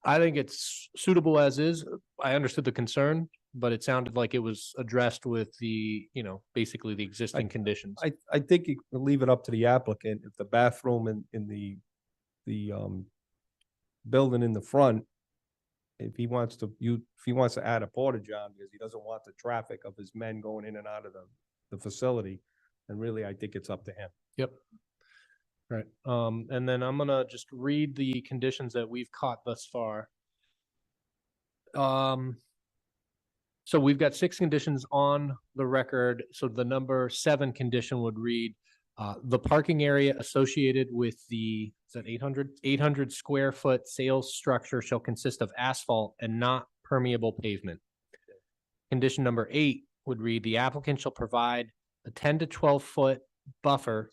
I think it's suitable as is. I understood the concern, but it sounded like it was addressed with the, basically the existing conditions. I think you can leave it up to the applicant if the bathroom in the building in the front, if he wants to add a porta john because he doesn't want the traffic of his men going in and out of the facility, then really I think it's up to him. Yep. Right. And then I'm gonna just read the conditions that we've caught thus far. So we've got 6 conditions on the record. So the number 7 condition would read, the parking area associated with the, is that 800 square foot sales structure shall consist of asphalt and not permeable pavement. Condition number 8 would read, the applicant shall provide a 10 to 12 foot buffer,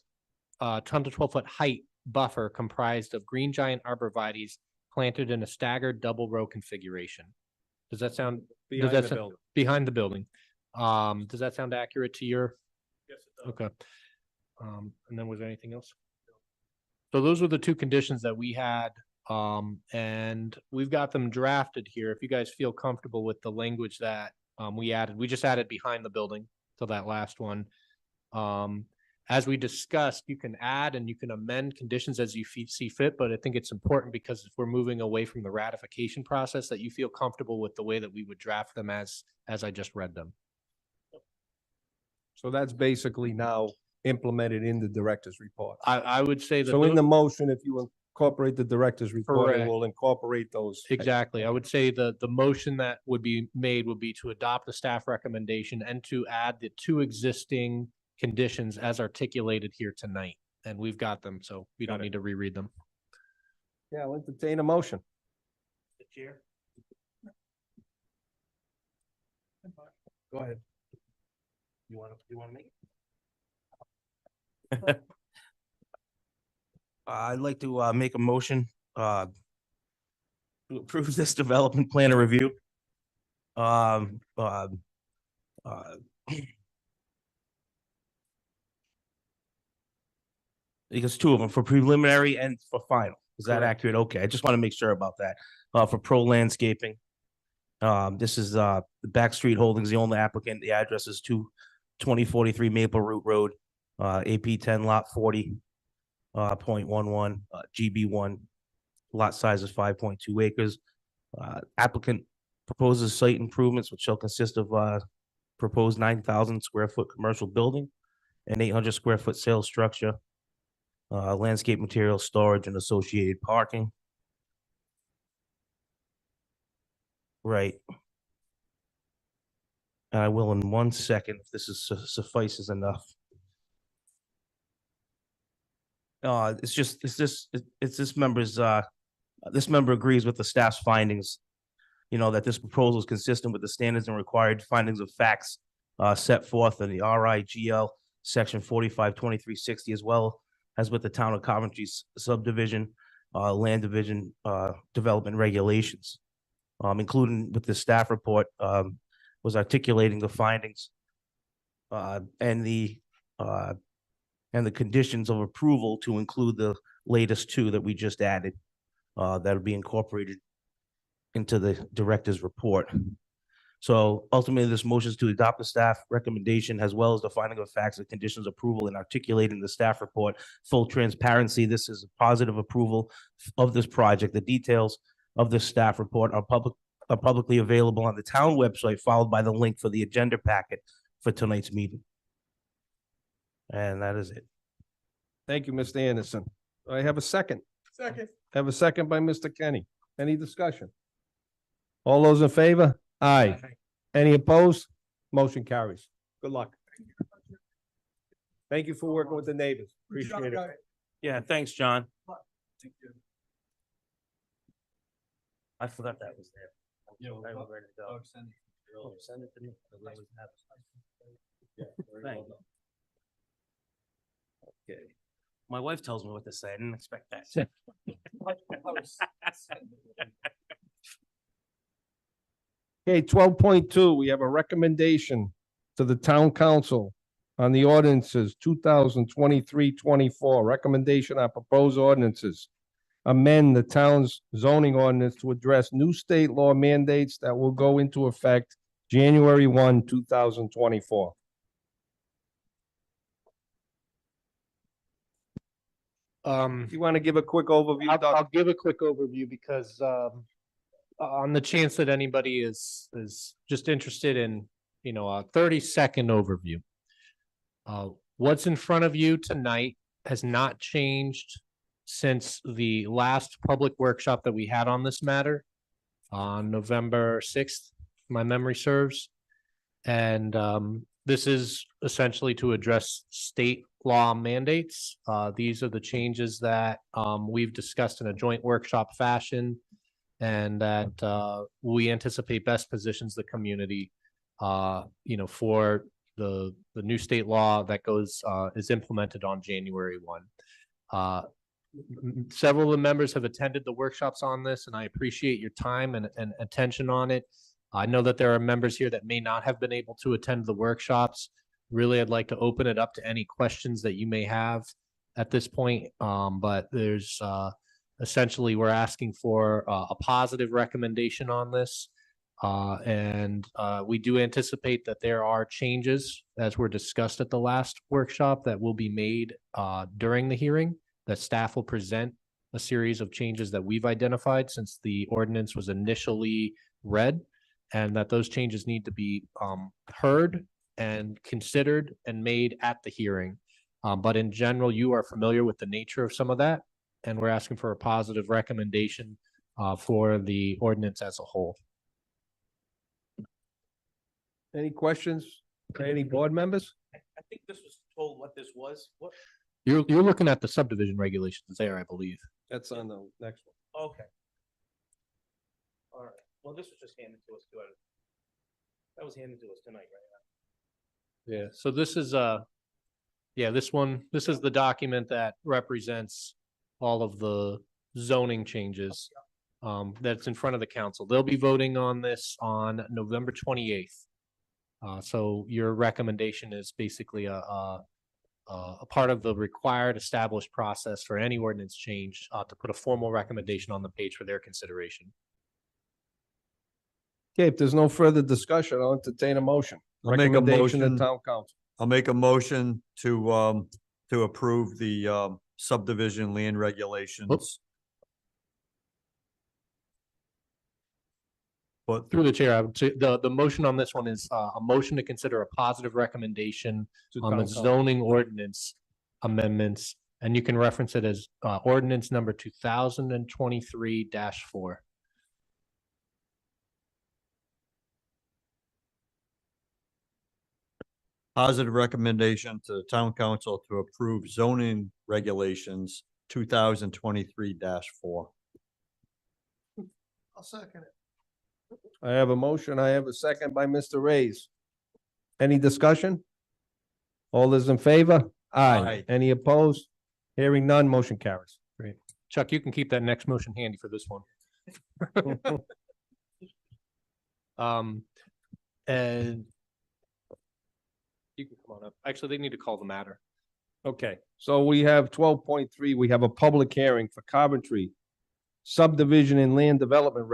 10 to 12 foot height buffer comprised of green giant arborvitaes planted in a staggered double row configuration. Does that sound? Behind the building. Behind the building. Does that sound accurate to your? Yes, it does. Okay. And then was there anything else? So those were the 2 conditions that we had, and we've got them drafted here. If you guys feel comfortable with the language that we just added behind the building to that last one. As we discussed, you can add and you can amend conditions as you see fit, but I think it's important because if we're moving away from the ratification process, that you feel comfortable with the way that we would draft them as I just read them. So that's basically now implemented in the director's report. I would say that. So in the motion, if you incorporate the director's report, it Correct. will incorporate those. Exactly. I would say the motion that would be made would be to adopt the staff recommendation and to add the 2 existing conditions as articulated here tonight. And we've got them, so we don't need to reread them. Yeah, I'll entertain a motion. The chair. Go ahead. You want to make it? I'd like to make a motion to approve this development plan of review. Because 2 of them for preliminary and for final. Is that Correct. accurate? Okay, I just want to make sure about that. For pro landscaping. This is the Backstreet Holdings, the only applicant. The address is 2043 Maple Root Road, AP 10 lot 40.11, GB1. Lot size is 5.2 acres. Applicant proposes site improvements which shall consist of proposed 9,000 square foot commercial building, an 800 square foot sales structure, landscape material storage and associated parking. Right. I will in 1 second, if this is suffices enough. It's this member's, this member agrees with the staff's findings. That this proposal is consistent with the standards and required findings of facts set forth in the RIGL section 452360, as well as with the town of Coventry's subdivision, land division, development regulations. Including with the staff report, was articulating the findings and the conditions of approval to include the latest 2 that we just added, that'll be incorporated into the director's report. So ultimately, this motion is to adopt the staff recommendation as well as the finding of facts and conditions approval and articulating the staff report. Full transparency, this is a positive approval of this project. The details of this staff report are publicly available on the town website, followed by the link for the agenda packet for tonight's meeting. And that is it. Thank you, Mr. Anderson. I have a second. Second. I have a second by Mr. Kenny. Any discussion? All those in favor? Aye. Any opposed? Motion carries. Good luck. Thank you for working with the neighbors. Appreciate it. Yeah, thanks, John. Thank you. I forgot that was there. I was ready to go. Send it to me. Thank you. Okay. My wife tells me what to say. I didn't expect that. Okay, 12.2, we have a recommendation to the town council on the ordinances 2023-24. Recommendation on proposed ordinances. Amend the town's zoning ordinance to address new state law mandates that will go into effect January 1, 2024. You want to give a quick overview, Doug? I'll give a quick overview because on the chance that anybody is just interested in, a 30-second overview. What's in front of you tonight has not changed since the last public workshop that we had on this matter on November 6th, if my memory serves. And this is essentially to address state law mandates. These are the changes that we've discussed in a joint workshop fashion and that we anticipate best positions the community, for the new state law that is implemented on January 1. Several of the members have attended the workshops on this, and I appreciate your time and attention on it. I know that there are members here that may not have been able to attend the workshops. Really, I'd like to open it up to any questions that you may have at this point. But there's essentially, we're asking for a positive recommendation on this. And we do anticipate that there are changes, as were discussed at the last workshop, that will be made during the hearing, that staff will present a series of changes that we've identified since the ordinance was initially read, and that those changes need to be heard and considered and made at the hearing. But in general, you are familiar with the nature of some of that, and we're asking for a positive recommendation for the ordinance as a whole. Any questions? Any board members? I think this was told what this was. What? You're looking at the subdivision regulations there, I believe. That's on the next one. Okay. All right. Well, this was just handed to us too. That was handed to us tonight, right? Yeah, so this is this is the document that represents all of the zoning changes that's in front of the council. They'll be voting on this on November 28th. So your recommendation is basically a part of the required established process for any ordinance change to put a formal recommendation on the page for their consideration. Okay, if there's no further discussion, I'll entertain a motion. I'll make a Recommendation to motion. town council. I'll make a motion to approve the subdivision land regulations. But Through the chair, I would say the motion on this one is a motion to consider a positive recommendation To on town the council. zoning ordinance amendments, and you can reference it as ordinance number 2023-4. positive recommendation to the town council to approve zoning regulations 2023-4. I'll second it. I have a motion. I have a second by Mr. Reyes. Any discussion? All those in favor? Aye. Any opposed? Hearing none, motion carries. Great. Chuck, you can keep that next motion handy for this one. And you can come on up. Actually, they need to call the matter. Okay, so we have 12.3, we have a public hearing for Coventry subdivision and land development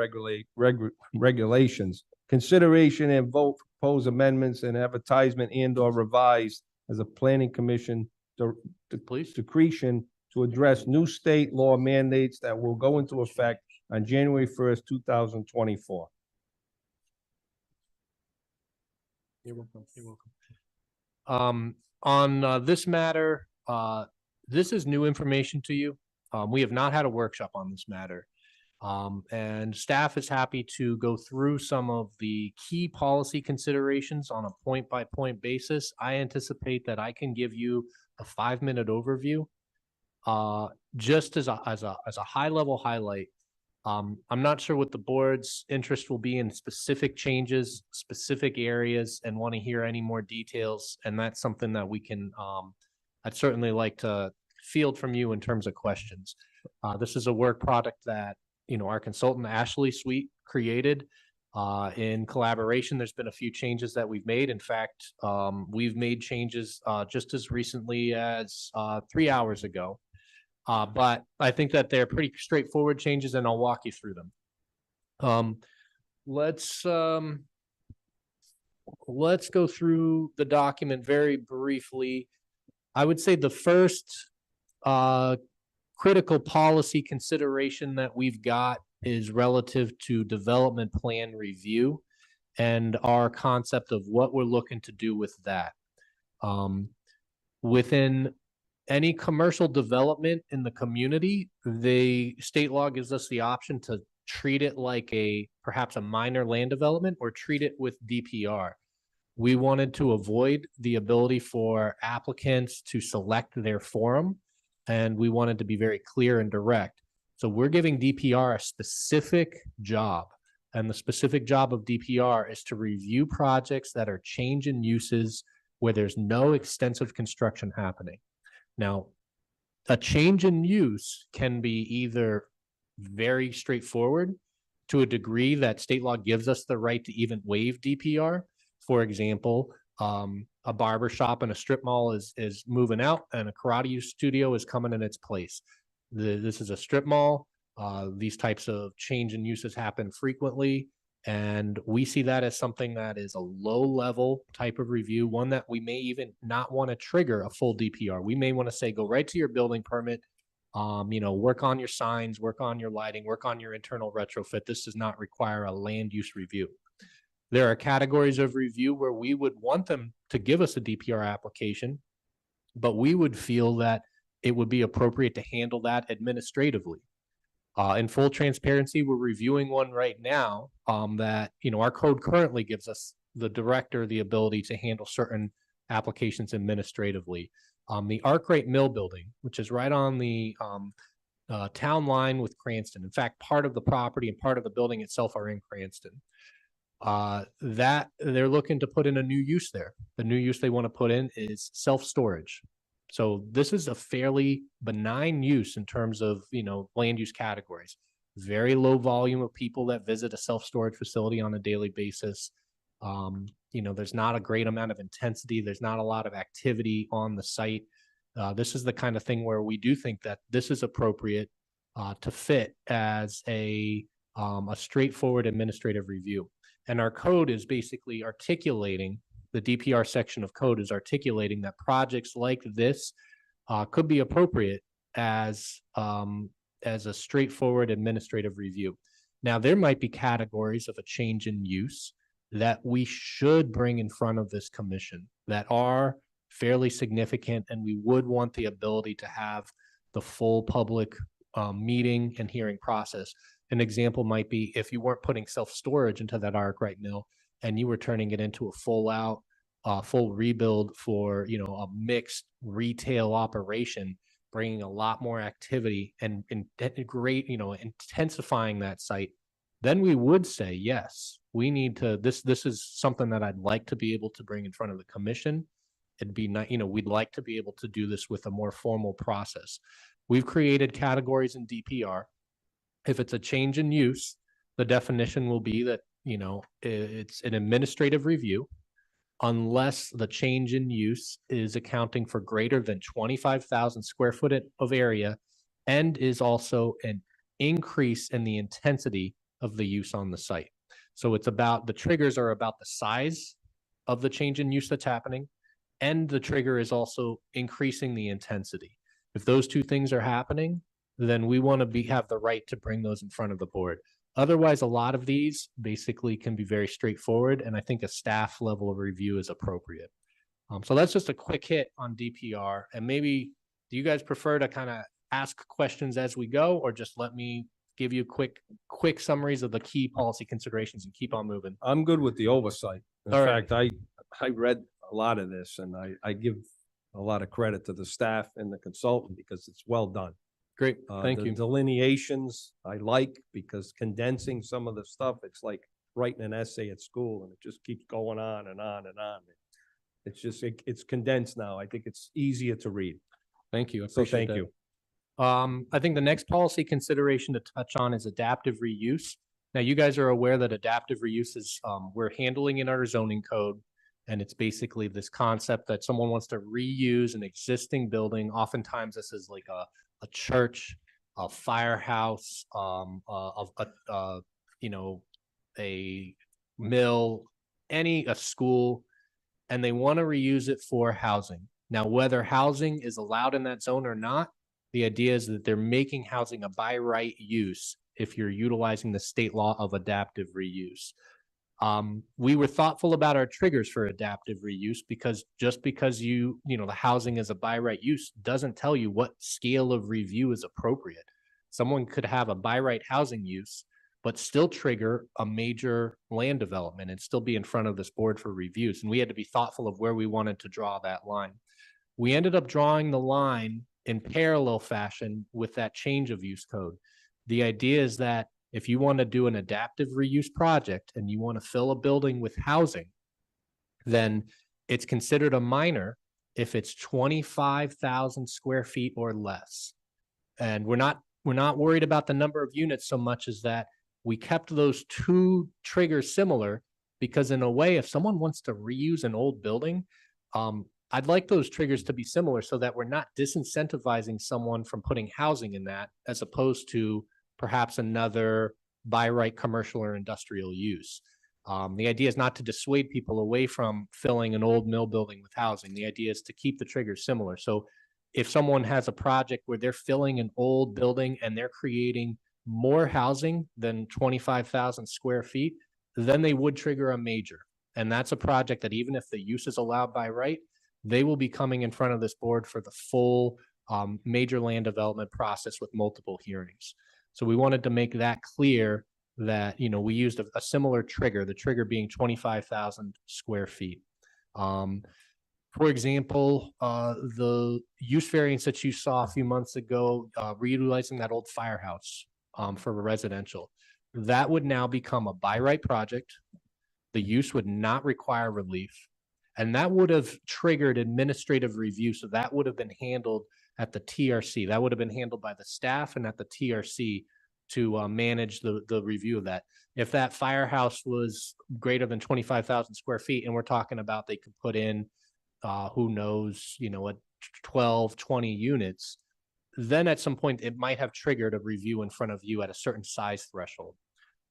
regulations. Consideration and vote for proposed amendments and advertisement and or revised as a planning commission Please. decretion to address new state law mandates that will go into effect on January 1st, 2024. You're welcome. You're welcome. On this matter, this is new information to you. We have not had a workshop on this matter. And staff is happy to go through some of the key policy considerations on a point-by-point basis. I anticipate that I can give you a 5-minute overview. Just as a high-level highlight, I'm not sure what the board's interest will be in specific changes, specific areas, and want to hear any more details. And that's something that we can, I'd certainly like to field from you in terms of questions. This is a work product that, our consultant Ashley Sweet created in collaboration. There's been a few changes that we've made. In fact, we've made changes just as recently as 3 hours ago. But I think that they're pretty straightforward changes, and I'll walk you through them. Let's go through the document very briefly. I would say the first critical policy consideration that we've got is relative to development plan review and our concept of what we're looking to do with that. Within any commercial development in the community, the state law gives us the option to treat it like perhaps a minor land development or treat it with DPR. We wanted to avoid the ability for applicants to select their forum, and we wanted to be very clear and direct. So we're giving DPR a specific job, and the specific job of DPR is to review projects that are change in uses where there's no extensive construction happening. Now, a change in use can be either very straightforward to a degree that state law gives us the right to even waive DPR. For example, a barber shop and a strip mall is moving out and a karate studio is coming in its place. This is a strip mall. These types of change in uses happen frequently. And we see that as something that is a low level type of review, one that we may even not want to trigger a full DPR. We may want to say, go right to your building permit, work on your signs, work on your lighting, work on your internal retrofit. This does not require a land use review. There are categories of review where we would want them to give us a DPR application, but we would feel that it would be appropriate to handle that administratively. In full transparency, we're reviewing one right now that, our code currently gives us, the director, the ability to handle certain applications administratively. The Arkwright Mill building, which is right on the town line with Cranston. In fact, part of the property and part of the building itself are in Cranston. That they're looking to put in a new use there. The new use they want to put in is self-storage. So this is a fairly benign use in terms of, land use categories. Very low volume of people that visit a self-storage facility on a daily basis. There's not a great amount of intensity. There's not a lot of activity on the site. This is the kind of thing where we do think that this is appropriate to fit as a straightforward administrative review. And our code is basically articulating, the DPR section of code is articulating that projects like this could be appropriate as a straightforward administrative review. Now, there might be categories of a change in use that we should bring in front of this commission that are fairly significant, and we would want the ability to have the full public meeting and hearing process. An example might be if you weren't putting self-storage into that Arkwright Mill, and you were turning it into a full rebuild for, a mixed retail operation, bringing a lot more activity and intensifying that site, then we would say, yes, we need to, this is something that I'd like to be able to bring in front of the commission. It'd be not, we'd like to be able to do this with a more formal process. We've created categories in DPR. If it's a change in use, the definition will be that, it's an administrative review unless the change in use is accounting for greater than 25,000 square foot of area and is also an increase in the intensity of the use on the site. So it's about, the triggers are about the size of the change in use that's happening, and the trigger is also increasing the intensity. If those two things are happening, then we want to have the right to bring those in front of the board. Otherwise, a lot of these basically can be very straightforward, and I think a staff level of review is appropriate. So that's just a quick hit on DPR. And maybe, do you guys prefer to kind of ask questions as we go, or just let me give you quick summaries of the key policy considerations and keep on moving? I'm good with the oversight. In All right. fact, I read a lot of this, and I give a lot of credit to the staff and the consultant because it's well done. Great, thank The you. delineations I like because condensing some of the stuff, it's like writing an essay at school and it just keeps going on and on and on. It's just, it's condensed now. I think it's easier to read. Thank you. I So appreciate thank that. you. I think the next policy consideration to touch on is adaptive reuse. Now, you guys are aware that adaptive reuse is, we're handling in our zoning code. And it's basically this concept that someone wants to reuse an existing building. Oftentimes this is like a church, a firehouse, you know, a mill, a school, and they want to reuse it for housing. Now, whether housing is allowed in that zone or not, the idea is that they're making housing a by right use if you're utilizing the state law of adaptive reuse. We were thoughtful about our triggers for adaptive reuse because just because the housing is a by right use doesn't tell you what scale of review is appropriate. Someone could have a by right housing use, but still trigger a major land development and still be in front of this board for reviews. And we had to be thoughtful of where we wanted to draw that line. We ended up drawing the line in parallel fashion with that change of use code. The idea is that if you want to do an adaptive reuse project and you want to fill a building with housing, then it's considered a minor if it's 25,000 square feet or less. And we're not worried about the number of units so much as that we kept those two triggers similar because in a way, if someone wants to reuse an old building, I'd like those triggers to be similar so that we're not disincentivizing someone from putting housing in that as opposed to perhaps another by right commercial or industrial use. The idea is not to dissuade people away from filling an old mill building with housing. The idea is to keep the triggers similar. So if someone has a project where they're filling an old building and they're creating more housing than 25,000 square feet, then they would trigger a major. And that's a project that even if the use is allowed by right, they will be coming in front of this board for the full major land development process with multiple hearings. So we wanted to make that clear that, we used a similar trigger, the trigger being 25,000 square feet. For example, the use variance that you saw a few months ago, reutilizing that old firehouse for a residential, that would now become a by right project. The use would not require relief. And that would have triggered administrative review. So that would have been handled at the TRC. That would have been handled by the staff and at the TRC to manage the review of that. If that firehouse was greater than 25,000 square feet, and we're talking about they could put in, who knows, 12, 20 units, then at some point it might have triggered a review in front of you at a certain size threshold.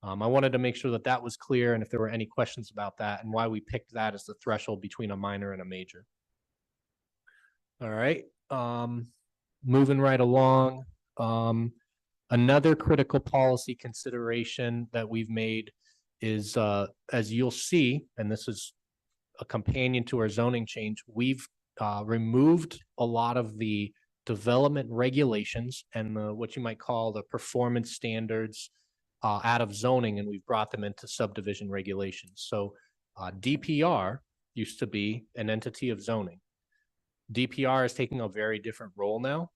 I wanted to make sure that that was clear and if there were any questions about that and why we picked that as the threshold between a minor and a major. All right, moving right along. Another critical policy consideration that we've made is, as you'll see, and this is a companion to our zoning change, we've removed a lot of the development regulations and what you might call the performance standards out of zoning, and we've brought them into subdivision regulations. So DPR used to be an entity of zoning. DPR is taking a very different role now.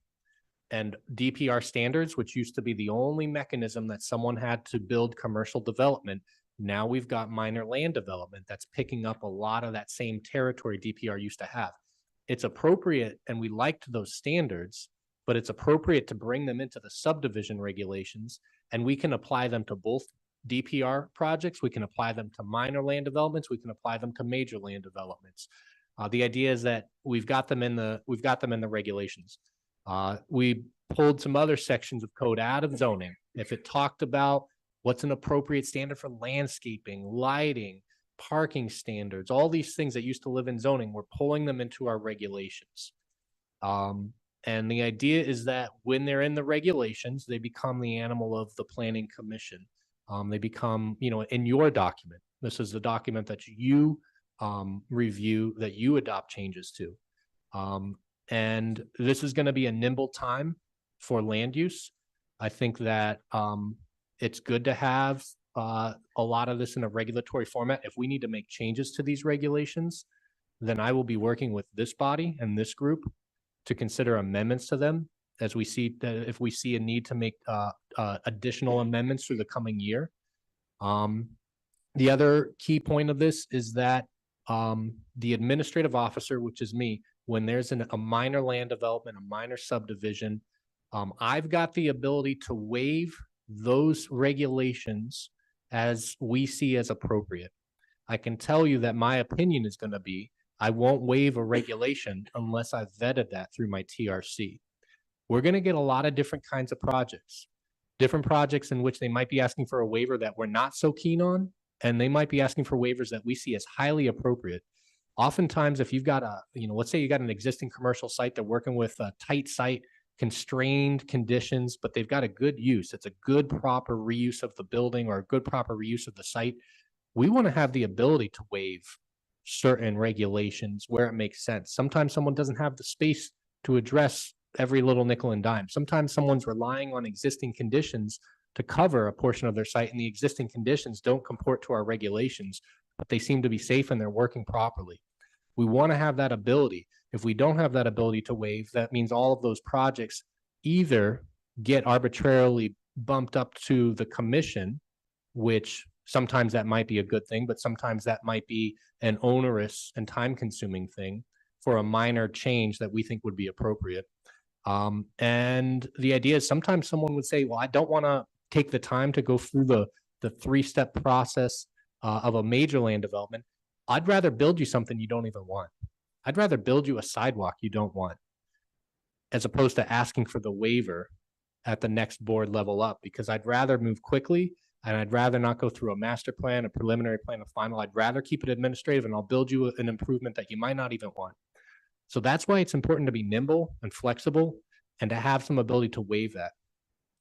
And DPR standards, which used to be the only mechanism that someone had to build commercial development, now we've got minor land development that's picking up a lot of that same territory DPR used to have. It's appropriate, and we liked those standards, but it's appropriate to bring them into the subdivision regulations, and we can apply them to both DPR projects. We can apply them to minor land developments. We can apply them to major land developments. The idea is that we've got them in the regulations. We pulled some other sections of code out of zoning. If it talked about what's an appropriate standard for landscaping, lighting, parking standards, all these things that used to live in zoning, we're pulling them into our regulations. And the idea is that when they're in the regulations, they become the animal of the planning commission. They become, in your document. This is the document that you review, that you adopt changes to. And this is going to be a nimble time for land use. I think that it's good to have a lot of this in a regulatory format. If we need to make changes to these regulations, then I will be working with this body and this group to consider amendments to them as we see that if we see a need to make additional amendments through the coming year. The other key point of this is that the administrative officer, which is me, when there's a minor land development, a minor subdivision, I've got the ability to waive those regulations as we see as appropriate. I can tell you that my opinion is going to be, I won't waive a regulation unless I've vetted that through my TRC. We're going to get a lot of different kinds of projects in which they might be asking for a waiver that we're not so keen on, and they might be asking for waivers that we see as highly appropriate. Oftentimes, if you've got let's say you got an existing commercial site, they're working with a tight site, constrained conditions, but they've got a good use. It's a good, proper reuse of the building or a good, proper reuse of the site. We want to have the ability to waive certain regulations where it makes sense. Sometimes someone doesn't have the space to address every little nickel and dime. Sometimes someone's relying on existing conditions to cover a portion of their site, and the existing conditions don't comport to our regulations, but they seem to be safe and they're working properly. We want to have that ability. If we don't have that ability to waive, that means all of those projects either get arbitrarily bumped up to the commission, which sometimes that might be a good thing, but sometimes that might be an onerous and time-consuming thing for a minor change that we think would be appropriate. And the idea is sometimes someone would say, well, I don't want to take the time to go through the three-step process of a major land development. I'd rather build you something you don't even want. I'd rather build you a sidewalk you don't want, as opposed to asking for the waiver at the next board level up, because I'd rather move quickly and I'd rather not go through a master plan, a preliminary plan, a final. I'd rather keep it administrative, and I'll build you an improvement that you might not even want. So that's why it's important to be nimble and flexible and to have some ability to waive that.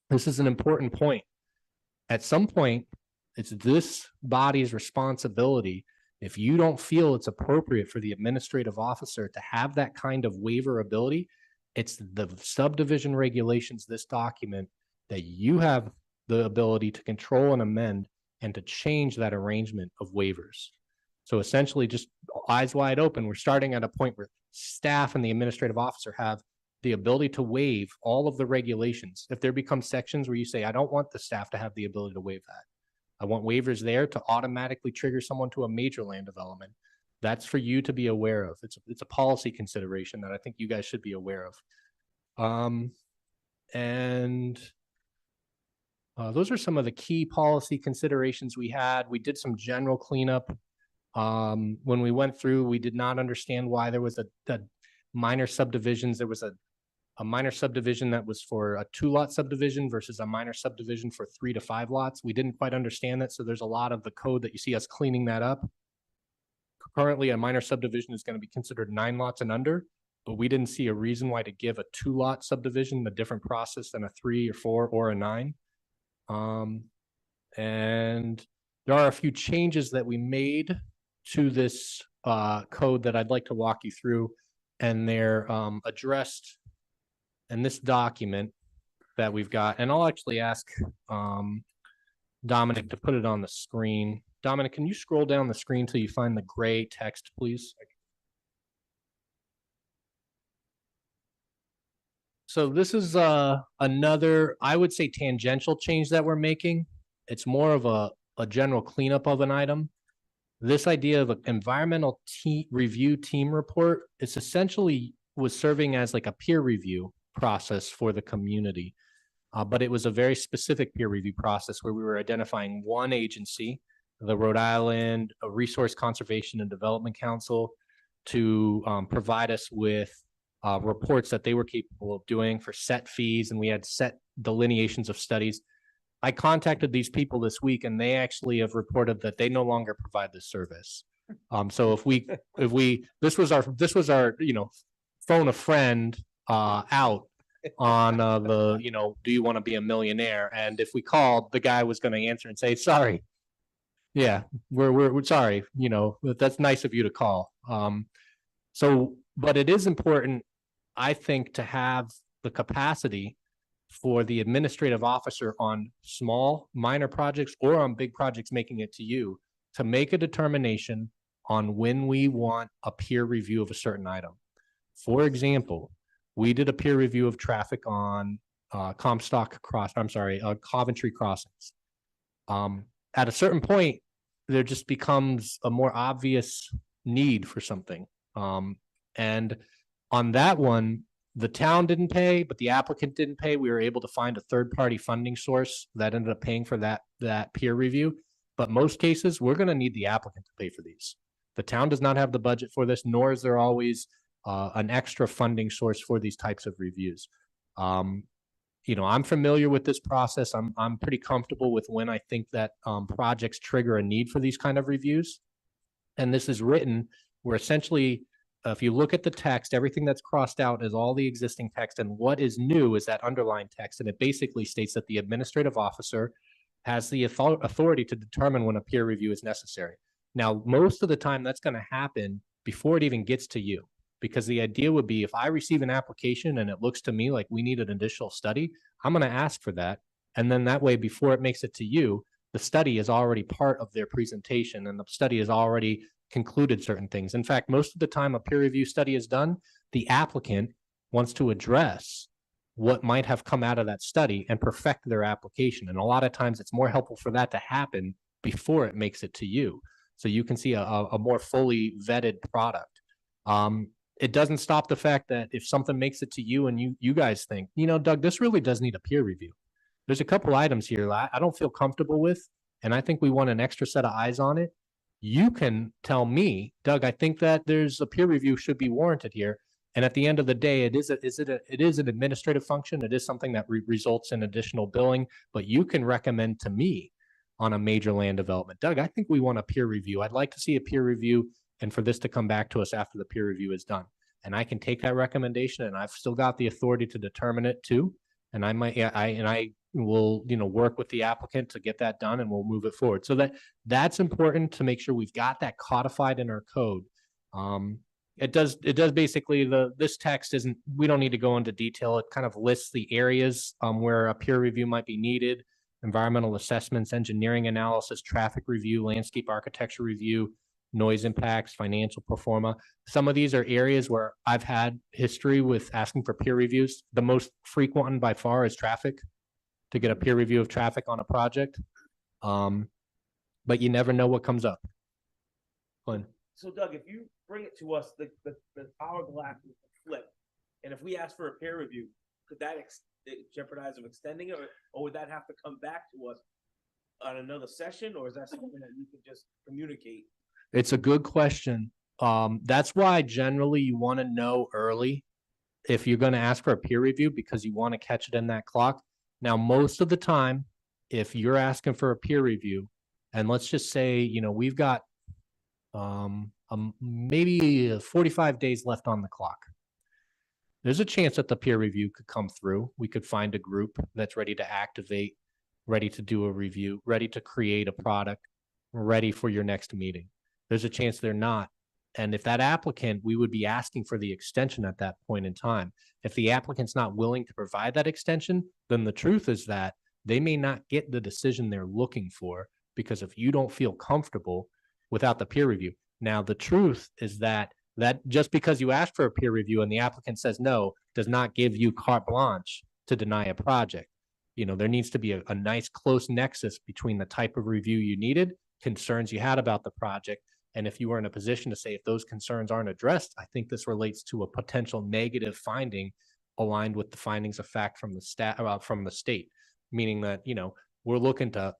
This is an important point. At some point, it's this body's responsibility. If you don't feel it's appropriate for the administrative officer to have that kind of waiver ability, it's the subdivision regulations, this document, that you have the ability to control and amend and to change that arrangement of waivers. So essentially, just eyes wide open, we're starting at a point where staff and the administrative officer have the ability to waive all of the regulations. If there become sections where you say, I don't want the staff to have the ability to waive that, I want waivers there to automatically trigger someone to a major land development. That's for you to be aware of. It's a policy consideration that I think you guys should be aware of. Those are some of the key policy considerations we had. We did some general cleanup. When we went through, we did not understand why there was a minor subdivisions. There was a minor subdivision that was for a 2-lot subdivision versus a minor subdivision for 3 to 5 lots. We didn't quite understand that. So there's a lot of the code that you see us cleaning that up. Currently, a minor subdivision is going to be considered 9 lots and under, but we didn't see a reason why to give a 2-lot subdivision a different process than a 3 or 4 or a 9. And there are a few changes that we made to this code that I'd like to walk you through, and they're addressed in this document that we've got. And I'll actually ask Dominic to put it on the screen. Dominic, can you scroll down the screen till you find the gray text, please? So this is another, I would say, tangential change that we're making. It's more of a general cleanup of an item. This idea of an environmental review team report, it's essentially was serving as like a peer review process for the community. But it was a very specific peer review process where we were identifying one agency, the Rhode Island Resource Conservation and Development Council, to provide us with reports that they were capable of doing for set fees, and we had set delineations of studies. I contacted these people this week, and they actually have reported that they no longer provide this service. So this was our phone a friend out on do you want to be a millionaire? And if we called, the guy was going to answer and say, sorry. Yeah, we're sorry. That's nice of you to call. But it is important, I think, to have the capacity for the administrative officer on small, minor projects or on big projects making it to you to make a determination on when we want a peer review of a certain item. For example, we did a peer review of traffic on Coventry crossings. At a certain point, there just becomes a more obvious need for something. And on that one, the town didn't pay, but the applicant didn't pay. We were able to find a third-party funding source that ended up paying for that peer review. But most cases, we're going to need the applicant to pay for these. The town does not have the budget for this, nor is there always an extra funding source for these types of reviews. You know, I'm familiar with this process. I'm pretty comfortable with when I think that projects trigger a need for these kind of reviews. And this is written where essentially, if you look at the text, everything that's crossed out is all the existing text, and what is new is that underlined text. And it basically states that the administrative officer has the authority to determine when a peer review is necessary. Now, most of the time that's going to happen before it even gets to you, because the idea would be if I receive an application and it looks to me like we need an additional study, I'm going to ask for that. And then that way, before it makes it to you, the study is already part of their presentation and the study has already concluded certain things. In fact, most of the time a peer review study is done, the applicant wants to address what might have come out of that study and perfect their application. And a lot of times it's more helpful for that to happen before it makes it to you. So you can see a more fully vetted product. It doesn't stop the fact that if something makes it to you and you guys think, you know, Doug, this really does need a peer review. There's a couple items here I don't feel comfortable with, and I think we want an extra set of eyes on it. You can tell me, Doug, I think that there's a peer review should be warranted here. And at the end of the day, it is an administrative function. It is something that results in additional billing, but you can recommend to me on a major land development, Doug, I think we want a peer review. I'd like to see a peer review and for this to come back to us after the peer review is done. And I can take that recommendation, and I've still got the authority to determine it too. And I will, you know, work with the applicant to get that done, and we'll move it forward. So that's important to make sure we've got that codified in our code. It does basically, this text isn't, we don't need to go into detail. It kind of lists the areas where a peer review might be needed: environmental assessments, engineering analysis, traffic review, landscape architecture review, noise impacts, financial pro forma. Some of these are areas where I've had history with asking for peer reviews. The most frequent one by far is traffic, to get a peer review of traffic on a project. But you never know what comes up. Glenn. So Doug, if you bring it to us, the hourglass will flip. And if we ask for a peer review, could that jeopardize of extending it, or would that have to come back to us on another session, or is that something that you can just communicate? It's a good question. That's why generally you want to know early if you're going to ask for a peer review, because you want to catch it in that clock. Now, most of the time, if you're asking for a peer review, and let's just say, you know, we've got maybe 45 days left on the clock, there's a chance that the peer review could come through. We could find a group that's ready to activate, ready to do a review, ready to create a product, ready for your next meeting. There's a chance they're not. And if that applicant, we would be asking for the extension at that point in time. If the applicant's not willing to provide that extension, then the truth is that they may not get the decision they're looking for, because if you don't feel comfortable without the peer review. Now, the truth is that just because you ask for a peer review and the applicant says no, does not give you carte blanche to deny a project. You know, there needs to be a nice close nexus between the type of review you needed, concerns you had about the project. And if you were in a position to say, if those concerns aren't addressed, I think this relates to a potential negative finding aligned with the findings of fact from the state, meaning that, you know, we're looking to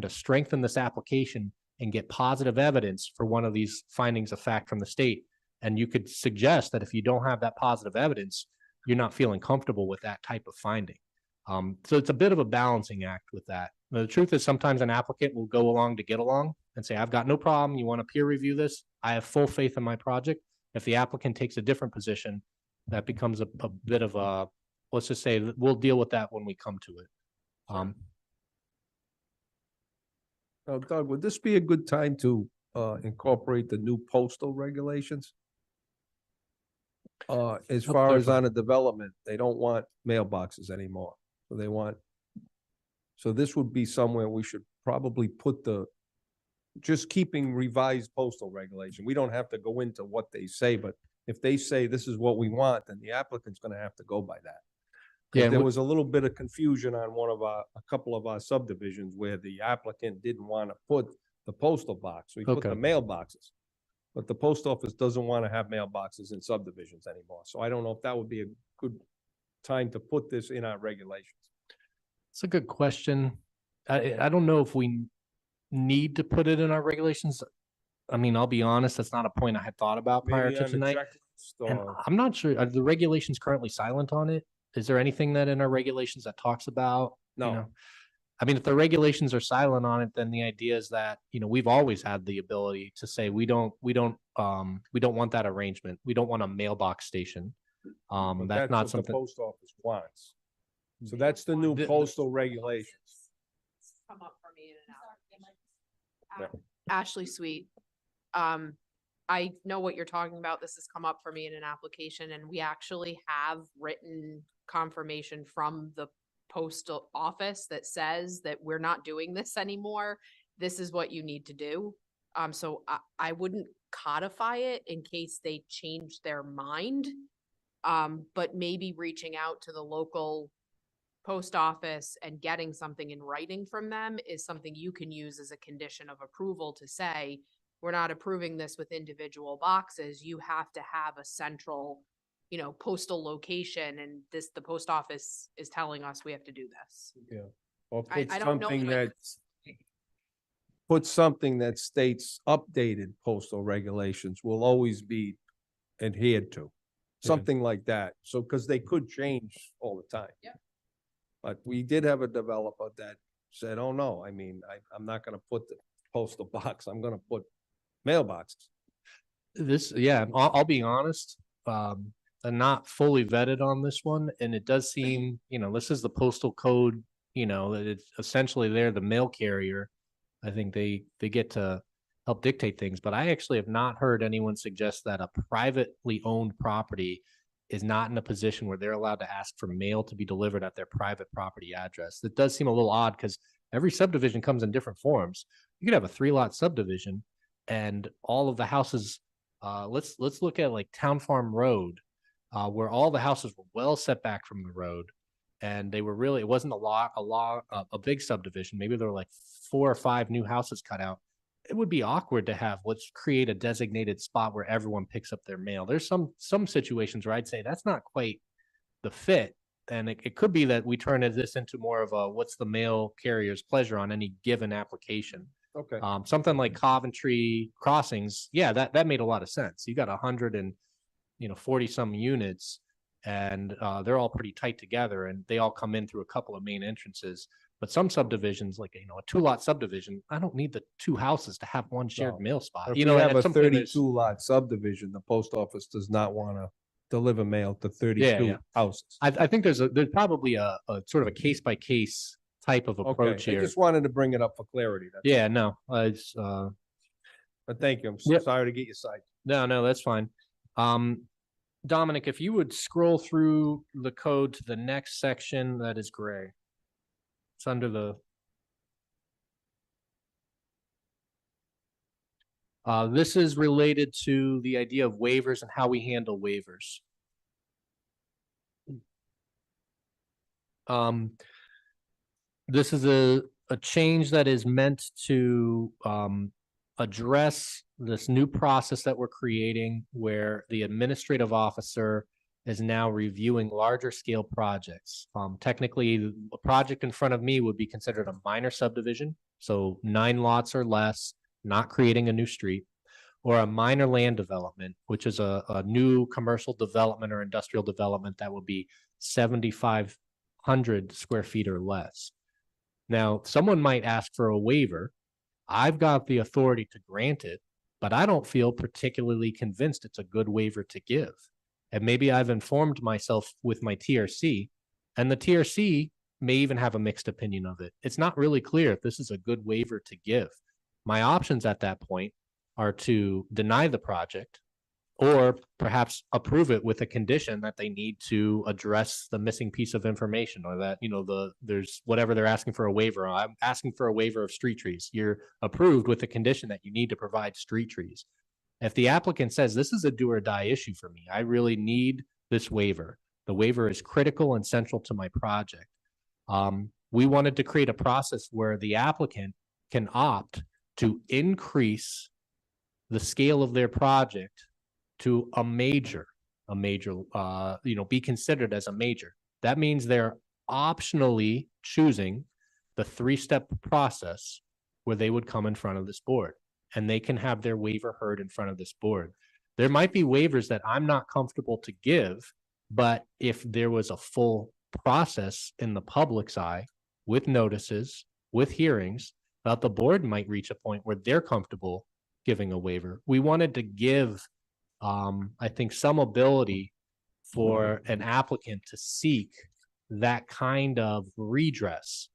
strengthen this application and get positive evidence for one of these findings of fact from the state. And you could suggest that if you don't have that positive evidence, you're not feeling comfortable with that type of finding. So it's a bit of a balancing act with that. The truth is sometimes an applicant will go along to get along and say, I've got no problem. You want to peer review this? I have full faith in my project. If the applicant takes a different position, that becomes a bit of a, let's just say, we'll deal with that when we come to it. Now, Doug, would this be a good time to incorporate the new postal regulations? As far as on a development, they don't want mailboxes anymore. So this would be somewhere we should probably put just keeping revised postal regulation. We don't have to go into what they say, but If they say this is what we want, then the applicant's gonna have to go by that. 'Cause Yeah, there and was a little bit of confusion on a couple of our subdivisions where the applicant didn't want to put the postal box. We put the Okay. mailboxes. But the post office doesn't want to have mailboxes in subdivisions anymore. So I don't know if that would be a good time to put this in our regulations. It's a good question. I don't know if we need to put it in our regulations. I mean, I'll be honest, that's not a point I had thought about prior Maybe to on the tonight. checklist And or- I'm not sure, are the regulations currently silent on it? Is there anything that in our regulations that talks about? you No. know? I mean, if the regulations are silent on it, then the idea is that, we've always had the ability to say, we don't want that arrangement. We don't want a mailbox station. But That's not what the something. post office wants. So that's the new postal regulations. Come up for me in and Yeah. out. Ashley Sweet. I know what you're talking about. This has come up for me in an application and we actually have written confirmation from the postal office that says that we're not doing this anymore. This is what you need to do. So I wouldn't codify it in case they change their mind. But maybe reaching out to the local post office and getting something in writing from them is something you can use as a condition of approval to say, we're not approving this with individual boxes. You have to have a central, postal location and the post office is telling us we have to do this. Yeah. Or I put don't know something that I that, put something that states updated postal regulations will always be adhered to. Something like that. So, because they could change all the time. Yep. But we did have a developer that said, oh, no, I'm not gonna put the postal box, I'm gonna put mailboxes. I'll be honest. I'm not fully vetted on this one, and it does seem, this is the postal code, that it's essentially they're the mail carrier. I think they get to help dictate things, but I actually have not heard anyone suggest that a privately owned property is not in a position where they're allowed to ask for mail to be delivered at their private property address. That does seem a little odd because every subdivision comes in different forms. You could have a 3-lot subdivision and all of the houses, let's look at like Town Farm Road, where all the houses were well set back from the road. And they were really, it wasn't a big subdivision. Maybe there were like 4 or 5 new houses cut out. It would be awkward to have, let's create a designated spot where everyone picks up their mail. There's some situations where I'd say that's not quite the fit. And it could be that we turn this into more of a, what's the mail carrier's pleasure on any given application. Okay. Something like Coventry Crossings, yeah, that made a lot of sense. You got 140 some units and they're all pretty tight together and they all come in through a couple of main entrances. But some subdivisions, like, a 2-lot subdivision, I don't need the 2 houses to have one shared No. mail spot. If you have at a some point there's- 32-lot subdivision, the post office does not want to deliver mail to 32 yeah. houses. I think there's probably a sort of a case by case type of approach Okay, I here. just wanted to bring it up for clarity. that's all. Yeah, no, it's, But thank you. I'm Yep. sorry to get your side. no, that's fine. Dominic, if you would scroll through the code to the next section that is gray. It's under the. This is related to the idea of waivers and how we handle waivers. This is a change that is meant to address this new process that we're creating where the administrative officer is now reviewing larger scale projects. Technically, a project in front of me would be considered a minor subdivision, so 9 lots or less, not creating a new street, or a minor land development, which is a new commercial development or industrial development that would be 7,500 square feet or less. Now, someone might ask for a waiver. I've got the authority to grant it, but I don't feel particularly convinced it's a good waiver to give. And maybe I've informed myself with my TRC, and the TRC may even have a mixed opinion of it. It's not really clear if this is a good waiver to give. My options at that point are to deny the project or perhaps approve it with a condition that they need to address the missing piece of information or that, there's whatever they're asking for a waiver. I'm asking for a waiver of street trees. You're approved with the condition that you need to provide street trees. If the applicant says, this is a do or die issue for me, I really need this waiver. The waiver is critical and central to my project. We wanted to create a process where the applicant can opt to increase the scale of their project to a major, be considered as a major. That means they're optionally choosing the 3-step process where they would come in front of this board and they can have their waiver heard in front of this board. There might be waivers that I'm not comfortable to give, but if there was a full process in the public's eye with notices, with hearings, that the board might reach a point where they're comfortable giving a waiver. We wanted to give, I think, some ability for an applicant to seek that kind of redress.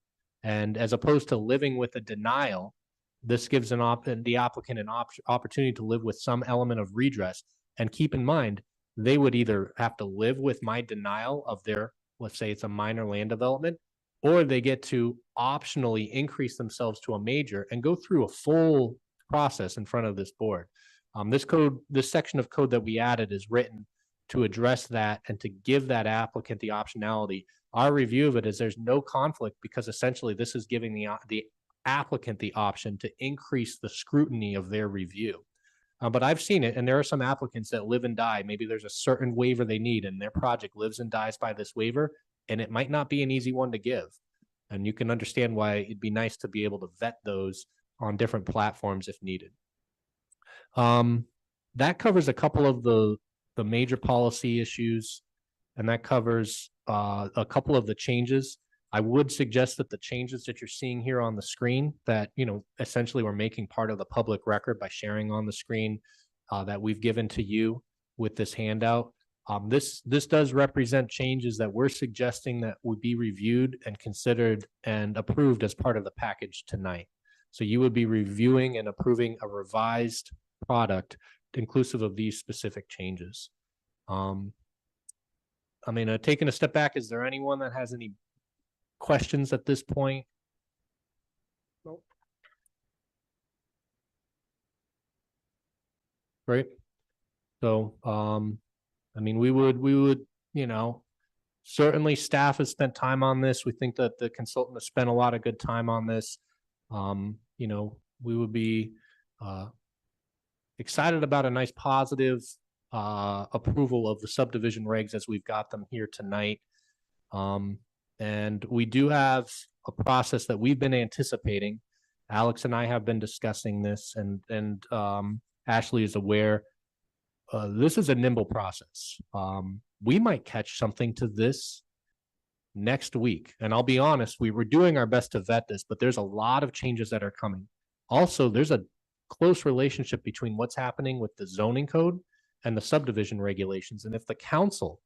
And as opposed to living with a denial, this gives the applicant an opportunity to live with some element of redress. And keep in mind, they would either have to live with my denial of their, let's say it's a minor land development, or they get to optionally increase themselves to a major and go through a full process in front of this board. This section of code that we added is written to address that and to give that applicant the optionality. Our review of it is there's no conflict because essentially this is giving the applicant the option to increase the scrutiny of their review. But I've seen it, and there are some applicants that live and die. Maybe there's a certain waiver they need and their project lives and dies by this waiver, and it might not be an easy one to give. And you can understand why it'd be nice to be able to vet those on different platforms if needed. That covers a couple of the major policy issues, and that covers a couple of the changes. I would suggest that the changes that you're seeing here on the screen that, essentially we're making part of the public record by sharing on the screen that we've given to you with this handout. This does represent changes that we're suggesting that would be reviewed and considered and approved as part of the package tonight. So you would be reviewing and approving a revised product inclusive of these specific changes. Taking a step back, is there anyone that has any questions at this point? Nope. Great. So, we would, certainly staff has spent time on this. We think that the consultant has spent a lot of good time on this. We would be excited about a nice positive approval of the subdivision regs as we've got them here tonight. And we do have a process that we've been anticipating. Alex and I have been discussing this, and Ashley is aware. This is a nimble process. We might catch something to this next week. And I'll be honest, we were doing our best to vet this, but there's a lot of changes that are coming. Also, there's a close relationship between what's happening with the zoning code and the subdivision regulations. And if the council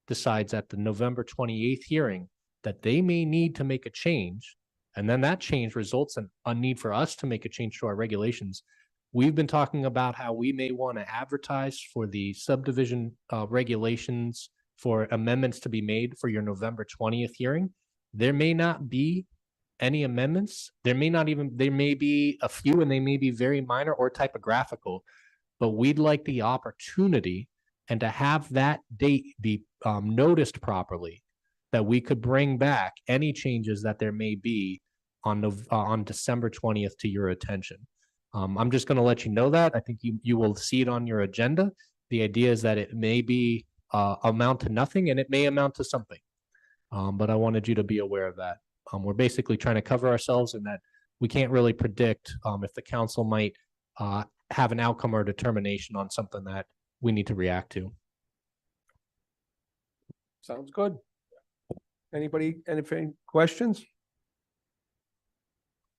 decides at the November 28th hearing that they may need to make a change, and then that change results in a need for us to make a change to our regulations, we've been talking about how we may want to advertise for the subdivision regulations for amendments to be made for your November 20th hearing. There may not be any amendments. There may be a few, and they may be very minor or typographical, but we'd like the opportunity and to have that date be noticed properly, that we could bring back any changes that there may be on December 20th to your attention. I'm just going to let you know that. I think you will see it on your agenda. The idea is that it may be amount to nothing and it may amount to something. But I wanted you to be aware of that. We're basically trying to cover ourselves in that we can't really predict if the council might have an outcome or determination on something that we need to react to. Sounds good. Any questions?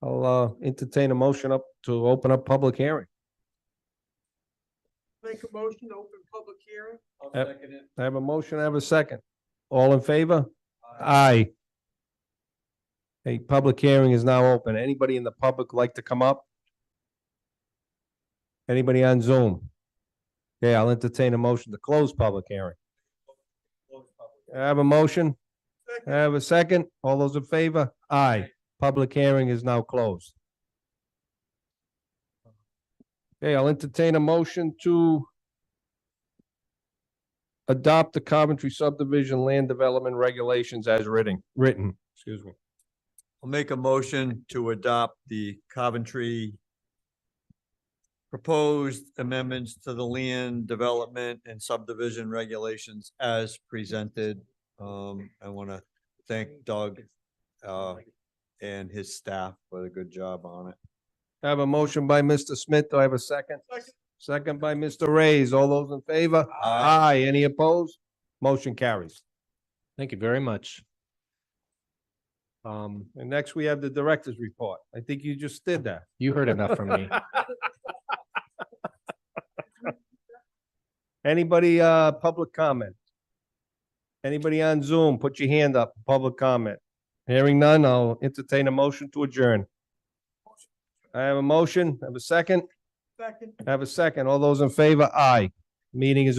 I'll entertain a motion to open up public hearing. Make a motion to open public hearing. I'll Yep. second it. I have a motion, I have a second. All in favor? Aye. A public hearing is now open. Anybody in the public like to come up? Anybody on Zoom? Yeah, I'll entertain a motion to close public hearing. I have a motion. I have a second. All those in favor? Aye. Public hearing is now closed. Okay, I'll entertain a motion to adopt the Coventry subdivision land development regulations as written, excuse me. I'll make a motion to adopt the Coventry proposed amendments to the land development and subdivision regulations as presented. I want to thank Doug and his staff for the good job on it. I have a motion by Mr. Smith. Do I have a second? Second by Mr. Reyes. All those in favor? Aye. Any opposed? Motion carries. Thank you very much. And next we have the director's report. I think you just did that. You heard enough from me. Anybody, public comment? Anybody on Zoom, put your hand up, public comment. Hearing none, I'll entertain a motion to adjourn. I have a motion, have a second? Second. Have a second. All those in favor? Aye. Meeting is